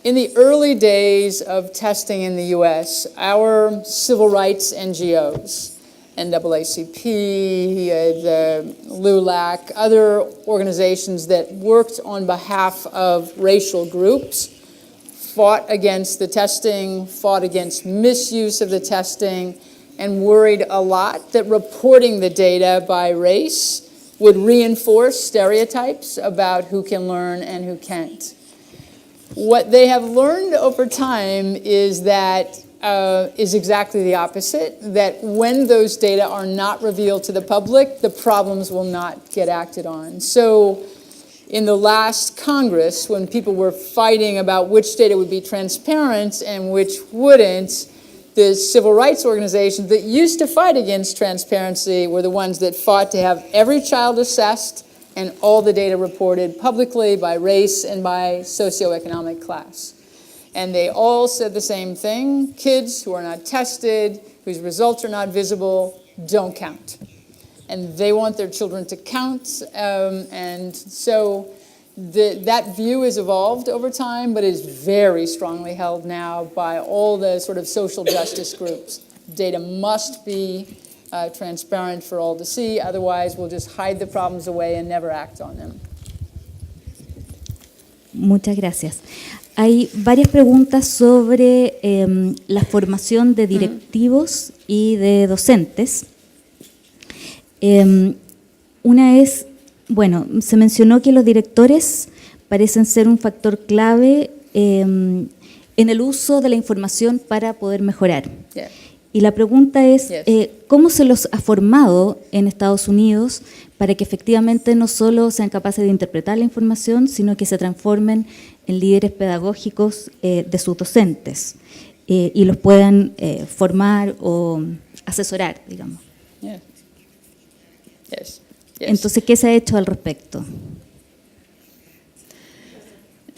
in the early days of testing in the U.S., our civil rights NGOs, NAACP, the LULAC, other organizations that worked on behalf of racial groups, fought against the testing, fought against misuse of the testing, and worried a lot that reporting the data by race would reinforce stereotypes about who can learn and who can't. What they have learned over time is that is exactly the opposite, that when those data are not revealed to the public, the problems will not get acted on. So in the last Congress, when people were fighting about which data would be transparent and which wouldn't, the civil rights organizations that used to fight against transparency were the ones that fought to have every child assessed and all the data reported publicly by race and by socioeconomic class. And they all said the same thing: kids who are not tested, whose results are not visible, don't count. And they want their children to count. And so that view has evolved over time, but is very strongly held now by all the sort of social justice groups. Data must be transparent for all to see, otherwise we'll just hide the problems away and never act on them. Muchas gracias. Hay varias preguntas sobre la formación de directivos y de docentes. Una es, bueno, se mencionó que los directores parecen ser un factor clave en el uso de la información para poder mejorar. Yeah. Y la pregunta es, Yes. ¿cómo se los ha formado en Estados Unidos para que efectivamente no solo sean capaces de interpretar la información, sino que se transformen en líderes pedagógicos de sus docentes y los puedan formar o asesorar, digamos? Yeah. Yes. Yes. Entonces, ¿qué se ha hecho al respecto?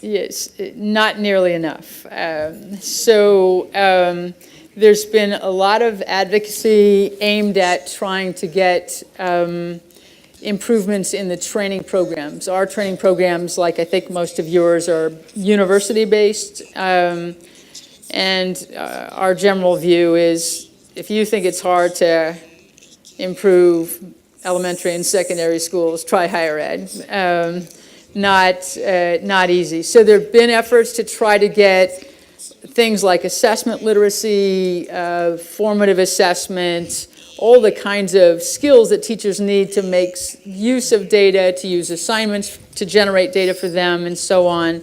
Yes, not nearly enough. There's been a lot of advocacy aimed at trying to get improvements in the training programs. Our training programs, like I think most of yours, are university-based. Our general view is if you think it's hard to improve elementary and secondary schools, try higher ed. Not easy. So there have been efforts to try to get things like assessment literacy, formative assessment, all the kinds of skills that teachers need to make use of data, to use assignments to generate data for them, and so on.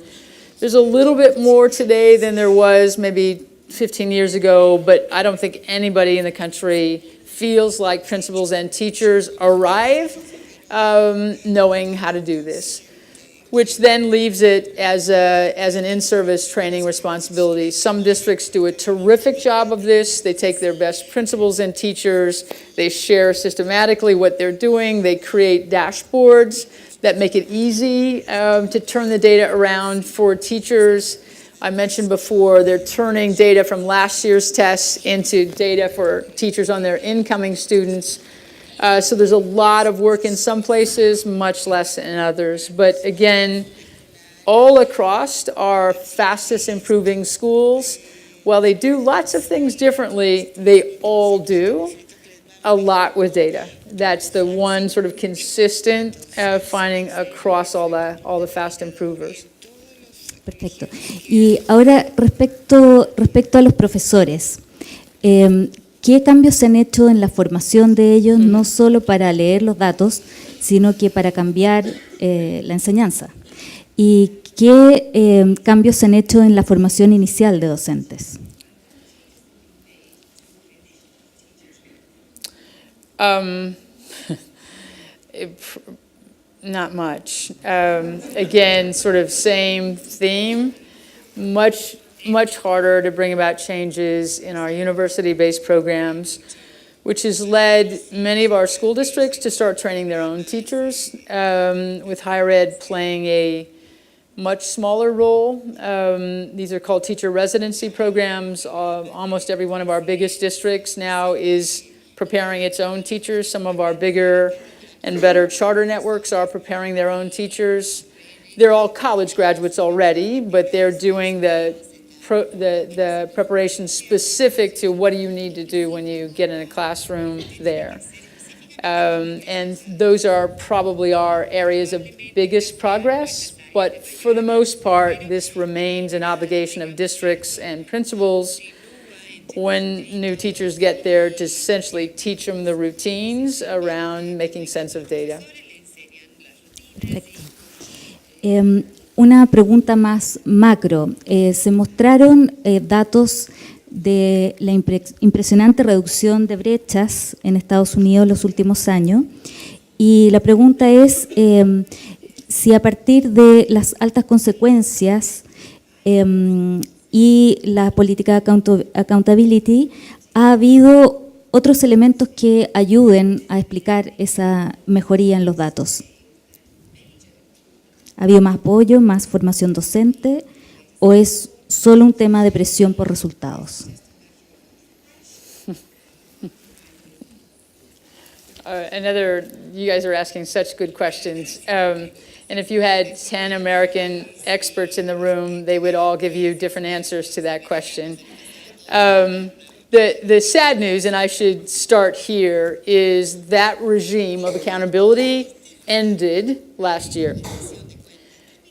There's a little bit more today than there was maybe 15 years ago, but I don't think anybody in the country feels like principals and teachers arrive knowing how to do this, which then leaves it as an in-service training responsibility. Some districts do a terrific job of this. They take their best principals and teachers. They share systematically what they're doing. They create dashboards that make it easy to turn the data around for teachers. I mentioned before, they're turning data from last year's tests into data for teachers on their incoming students. So there's a lot of work in some places, much less in others. But again, all across our fastest improving schools, while they do lots of things differently, they all do a lot with data. That's the one sort of consistent finding across all the fast improvers. Perfecto. Y ahora, respecto a los profesores, ¿qué cambios se han hecho en la formación de ellos, no solo para leer los datos, sino que para cambiar la enseñanza? ¿Y qué cambios se han hecho en la formación inicial de docentes? Not much. Again, sort of same theme, much harder to bring about changes in our university-based programs, which has led many of our school districts to start training their own teachers, with higher ed playing a much smaller role. These are called teacher residency programs. Almost every one of our biggest districts now is preparing its own teachers. Some of our bigger and better charter networks are preparing their own teachers. They're all college graduates already, but they're doing the preparation specific to what do you need to do when you get in a classroom there. And those are probably our areas of biggest progress, but for the most part, this remains an obligation of districts and principals when new teachers get there to essentially teach them the routines around making sense of data. Perfecto. Una pregunta más macro. Se mostraron datos de la impresionante reducción de brechas en Estados Unidos en los últimos años. Y la pregunta es si a partir de las altas consecuencias y la política de accountability ha habido otros elementos que ayuden a explicar esa mejoría en los datos. ¿Ha habido más apoyo, más formación docente o es solo un tema de presión por resultados? You guys are asking such good questions. And if you had 10 American experts in the room, they would all give you different answers to that question. The sad news, and I should start here, is that regime of accountability ended last year.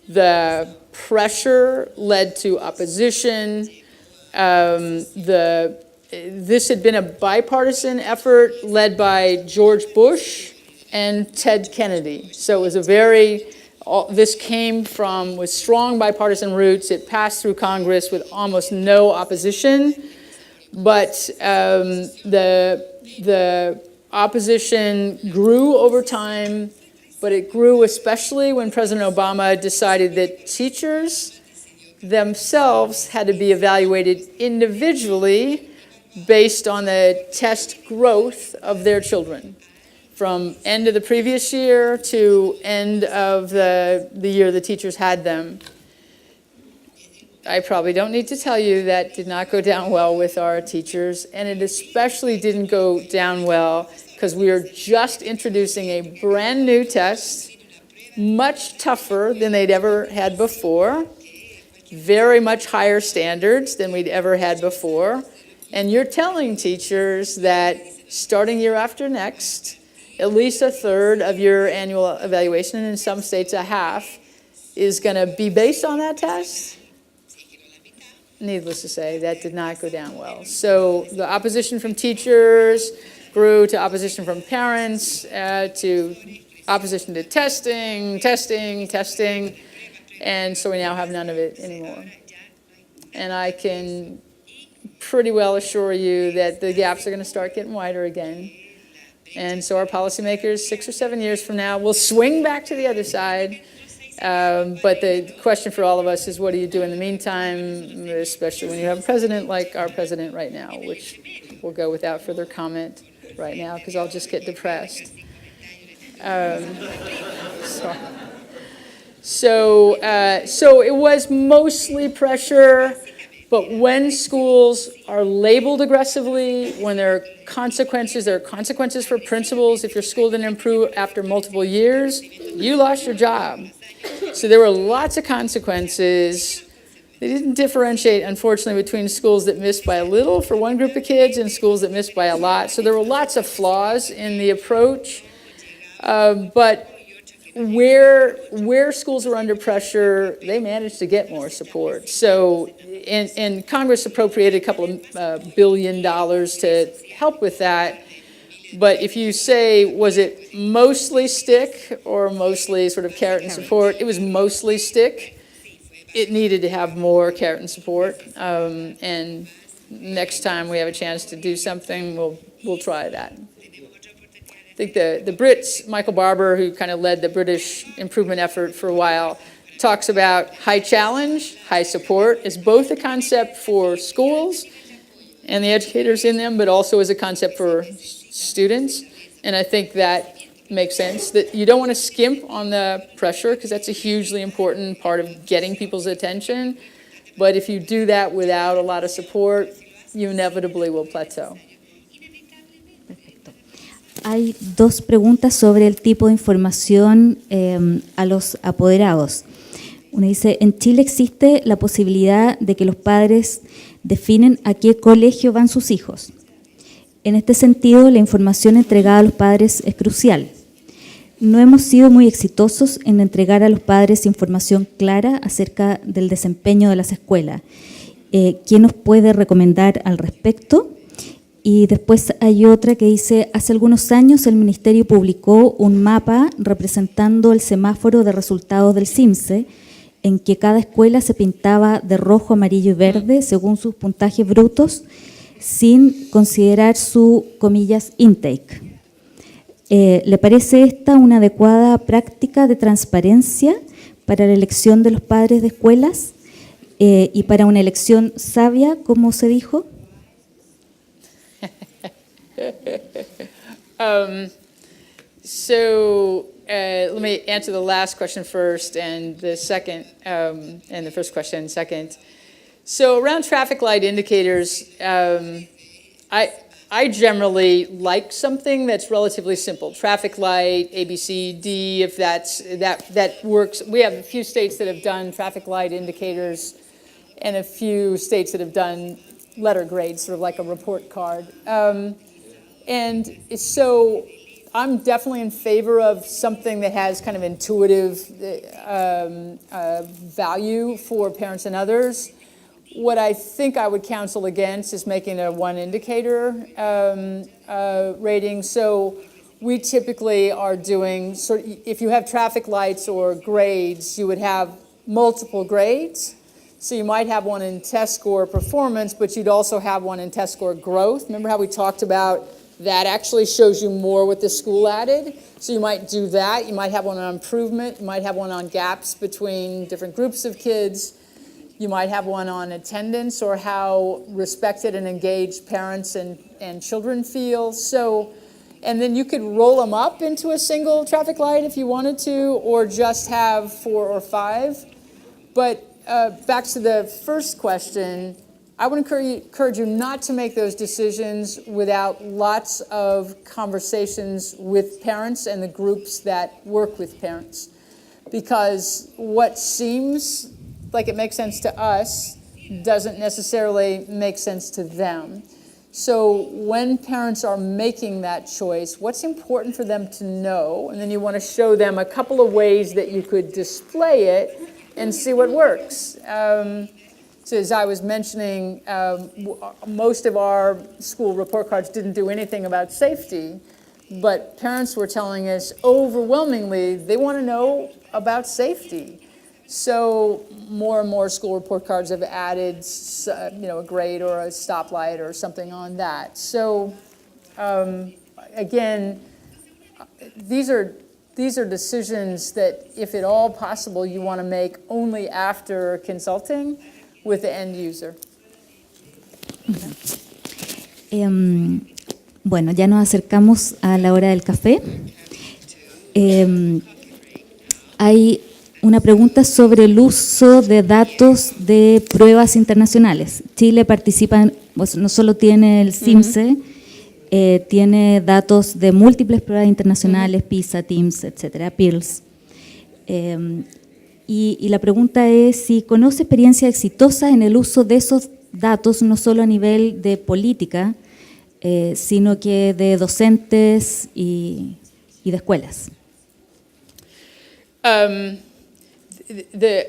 The pressure led to opposition. This had been a bipartisan effort led by George Bush and Ted Kennedy. So it was this came with strong bipartisan roots. It passed through Congress with almost no opposition. But the opposition grew over time, but it grew especially when President Obama decided that teachers themselves had to be evaluated individually based on the test growth of their children, from end of the previous year to end of the year the teachers had them. I probably don't need to tell you that did not go down well with our teachers, and it especially didn't go down well because we are just introducing a brand new test, much tougher than they'd ever had before, very much higher standards than we'd ever had before, and you're telling teachers that starting year after next, at least a third of your annual evaluation, and in some states a half, is going to be based on that test. Needless to say, that did not go down well. So the opposition from teachers grew to opposition from parents, to opposition to testing, and so we now have none of it anymore. And I can pretty well assure you that the gaps are going to start getting wider again. And so our policymakers, 6 or 7 years from now, will swing back to the other side. But the question for all of us is, what do you do in the meantime, especially when you have a president like our president right now, which will go without further comment right now because I'll just get depressed. So it was mostly pressure, but when schools are labeled aggressively, when there are consequences for principals. If your school didn't improve after multiple years, you lost your job. So there were lots of consequences. They didn't differentiate, unfortunately, between schools that missed by a little for one group of kids and schools that missed by a lot. So there were lots of flaws in the approach. But where schools were under pressure, they managed to get more support. So, and Congress appropriated a couple of $1 billion to help with that. But if you say, was it mostly stick or mostly sort of carrot and support, it was mostly stick. It needed to have more carrot and support. And next time we have a chance to do something, we'll try that. I think the Brits, Michael Barber, who kind of led the British improvement effort for a while, talks about high challenge, high support as both a concept for schools and the educators in them, but also as a concept for students. And I think that makes sense, that you don't want to skimp on the pressure because that's a hugely important part of getting people's attention. But if you do that without a lot of support, you inevitably will plateau. Hay dos preguntas sobre el tipo de información a los apoderados. Uno dice, en Chile existe la posibilidad de que los padres definen a qué colegio van sus hijos. En este sentido, la información entregada a los padres es crucial. No hemos sido muy exitosos en entregar a los padres información clara acerca del desempeño de las escuelas. ¿Quién nos puede recomendar al respecto? Y después hay otra que dice, hace algunos años el Ministerio publicó un mapa representando el semáforo de resultados del CIMSE, en que cada escuela se pintaba de rojo, amarillo y verde según sus puntajes brutos, sin considerar su, comillas, intake. ¿Le parece esta una adecuada práctica de transparencia para la elección de los padres de escuelas y para una elección sabia, como se dijo? Let me answer the last question first and the second, and the first question second. So around traffic light indicators, I generally like something that's relatively simple. Traffic light, A, B, C, D, if that works. We have a few states that have done traffic light indicators and a few states that have done letter grades, sort of like a report card. And so I'm definitely in favor of something that has kind of intuitive value for parents and others. What I think I would counsel against is making a one indicator rating. So we typically are doing, if you have traffic lights or grades, you would have multiple grades. So you might have one in test score performance, but you'd also have one in test score growth. Remember how we talked about that actually shows you more what the school added? So you might do that. You might have one on improvement. You might have one on gaps between different groups of kids. You might have one on attendance or how respected and engaged parents and children feel. So, and then you could roll them up into a single traffic light if you wanted to, or just have 4 or 5. But back to the first question, I would encourage you not to make those decisions without lots of conversations with parents and the groups that work with parents. Because what seems like it makes sense to us doesn't necessarily make sense to them. So when parents are making that choice, what's important for them to know? And then you want to show them a couple of ways that you could display it and see what works. So as I was mentioning, most of our school report cards didn't do anything about safety, but parents were telling us overwhelmingly they want to know about safety. So more and more school report cards have added, a grade or a stoplight or something on that. So again, these are decisions that, if at all possible, you want to make only after consulting with the end user. Bueno, ya nos acercamos a la hora del café. Hay una pregunta sobre el uso de datos de pruebas internacionales. Chile participa, pues, no solo tiene el CIMSE, tiene datos de múltiples pruebas internacionales, PISA, TIMSS, etcétera, PIRLS. Y la pregunta es si conoce experiencia exitosa en el uso de esos datos, no solo a nivel de política, sino que de docentes y de escuelas.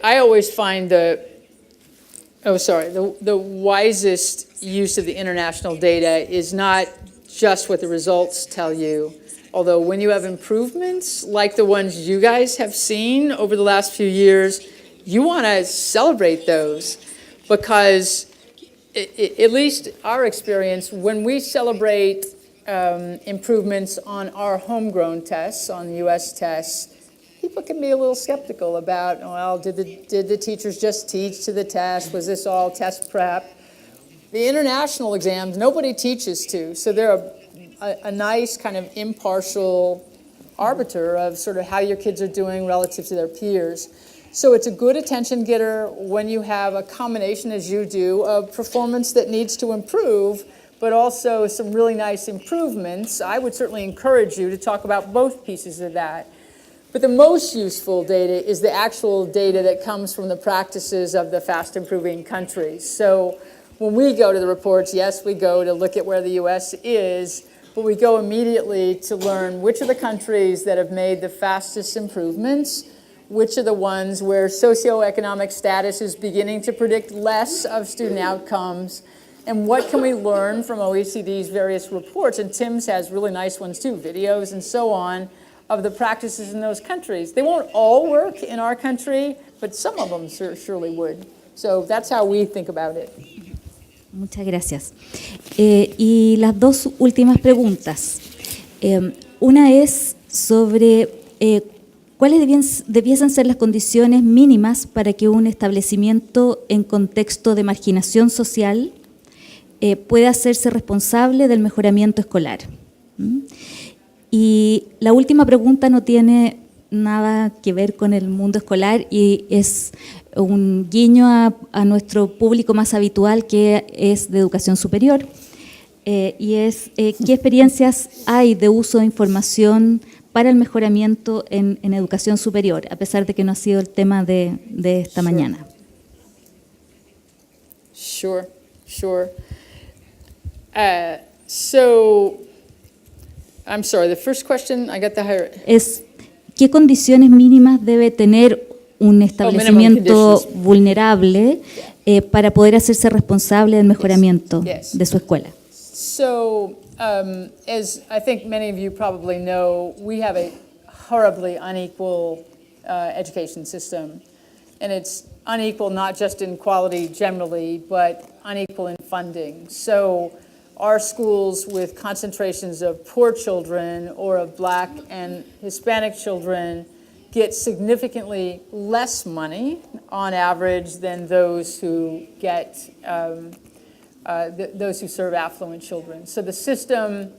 I always find the wisest use of the international data is not just what the results tell you. Although when you have improvements like the ones you guys have seen over the last few years, you want to celebrate those, because at least our experience, when we celebrate improvements on our homegrown tests, on US tests, people can be a little skeptical about, well, did the teachers just teach to the test? Was this all test prep? The international exams, nobody teaches to, so they're a nice kind of impartial arbiter of sort of how your kids are doing relative to their peers. So it's a good attention getter when you have a combination, as you do, of performance that needs to improve, but also some really nice improvements. I would certainly encourage you to talk about both pieces of that. But the most useful data is the actual data that comes from the practices of the fast improving countries. So when we go to the reports, yes, we go to look at where the US is, but we go immediately to learn which are the countries that have made the fastest improvements, which are the ones where socioeconomic status is beginning to predict less of student outcomes, and what can we learn from OECD's various reports. And Tim's has really nice ones too, videos and so on, of the practices in those countries. They won't all work in our country, but some of them surely would. So that's how we think about it. Muchas gracias. Y las dos últimas preguntas. Una es sobre cuáles debiesen ser las condiciones mínimas para que un establecimiento en contexto de marginación social pueda hacerse responsable del mejoramiento escolar. Y la última pregunta no tiene nada que ver con el mundo escolar y es un guiño a nuestro público más habitual, que es de educación superior, y es qué experiencias hay de uso de información para el mejoramiento en educación superior, a pesar de que no ha sido el tema de esta mañana. Sure. I'm sorry, the first question, I got the higher. Es, ¿qué condiciones mínimas debe tener un establecimiento vulnerable para poder hacerse responsable del mejoramiento de su escuela? So, as I think many of you probably know, we have a horribly unequal education system. And it's unequal not just in quality generally, but unequal in funding. So our schools with concentrations of poor children or of Black and Hispanic children get significantly less money on average than those who get, those who serve affluent children. So the system,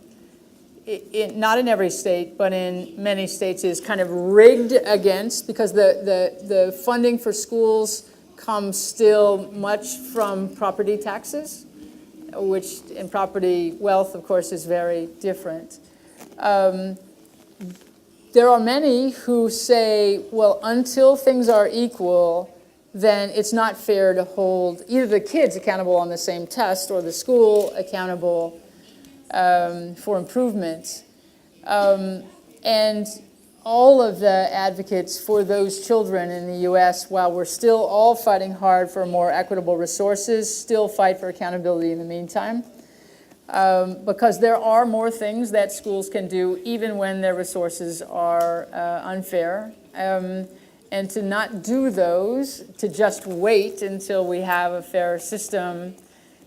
not in every state, but in many states, is kind of rigged against, because the funding for schools comes still much from property taxes, which in property wealth, of course, is very different. There are many who say, well, until things are equal, then it's not fair to hold either the kids accountable on the same test or the school accountable for improvement. And all of the advocates for those children in the U.S., while we're still all fighting hard for more equitable resources, still fight for accountability in the meantime. Because there are more things that schools can do even when their resources are unfair. And to not do those, to just wait until we have a fair system,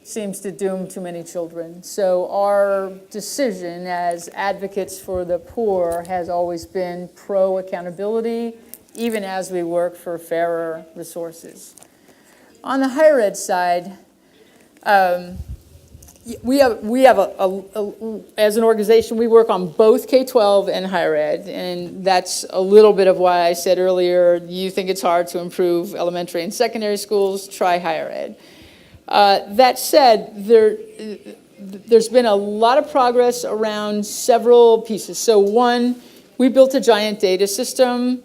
seems to doom too many children. So our decision as advocates for the poor has always been pro-accountability, even as we work for fairer resources. On the higher ed side, we have as an organization, we work on both K-12 and higher ed, and that's a little bit of why I said earlier, you think it's hard to improve elementary and secondary schools, try higher ed. That said, there's been a lot of progress around several pieces. So one, we built a giant data system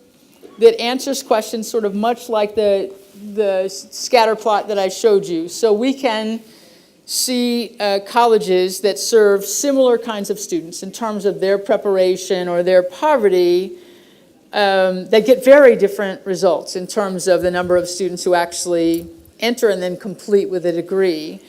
that answers questions sort of much like the scatter plot that I showed you. So we can see colleges that serve similar kinds of students in terms of their preparation or their poverty that get very different results in terms of the number of students who actually enter and then complete with a degree.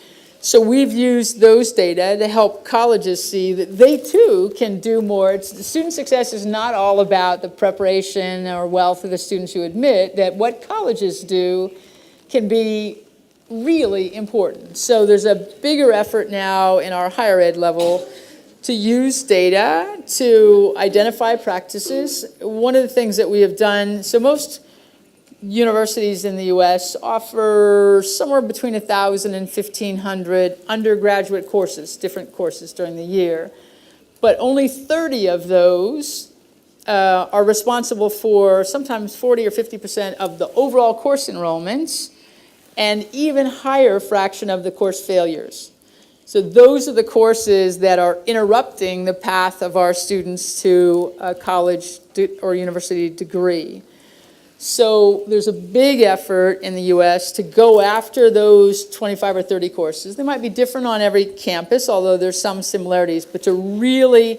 So we've used those data to help colleges see that they too can do more. Student success is not all about the preparation or wealth of the students who admit, that what colleges do can be really important. So there's a bigger effort now in our higher ed level to use data to identify practices. One of the things that we have done, so most universities in the U.S. offer somewhere between 1,000 and 1,500 undergraduate courses, different courses during the year. But only 30 of those are responsible for sometimes 40 or 50% of the overall course enrollments, and even higher fraction of the course failures. So those are the courses that are interrupting the path of our students to a college or university degree. So there's a big effort in the U.S. to go after those 25 or 30 courses. They might be different on every campus, although there's some similarities, but to really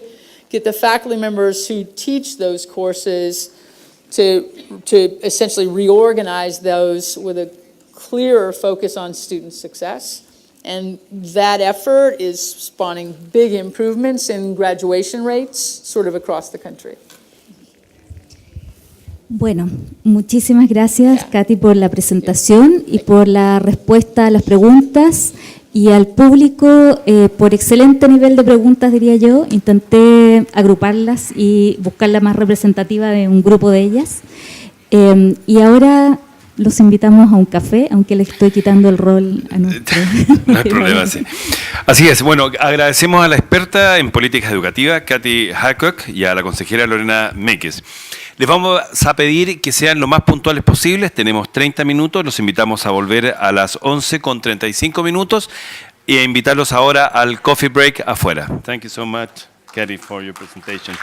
get the faculty members who teach those courses to essentially reorganize those with a clearer focus on student success. And that effort is spawning big improvements in graduation rates sort of across the country. Bueno, muchísimas gracias, Kati, por la presentación y por la respuesta a las preguntas, y al público por excelente nivel de preguntas, diría yo. Intenté agruparlas y buscar la más representativa de un grupo de ellas. Y ahora los invitamos a un café, aunque le estoy quitando el rol a nuestro... No hay problema, sí. Así es. Bueno, agradecemos a la experta en políticas educativas, Kati Haycock, y a la consejera Lorena Meques. Les vamos a pedir que sean lo más puntuales posibles. Tenemos 30 minutos. Los invitamos a volver a las 11:35 y a invitarlos ahora al coffee break afuera. Thank you so much, Kati, for your presentation.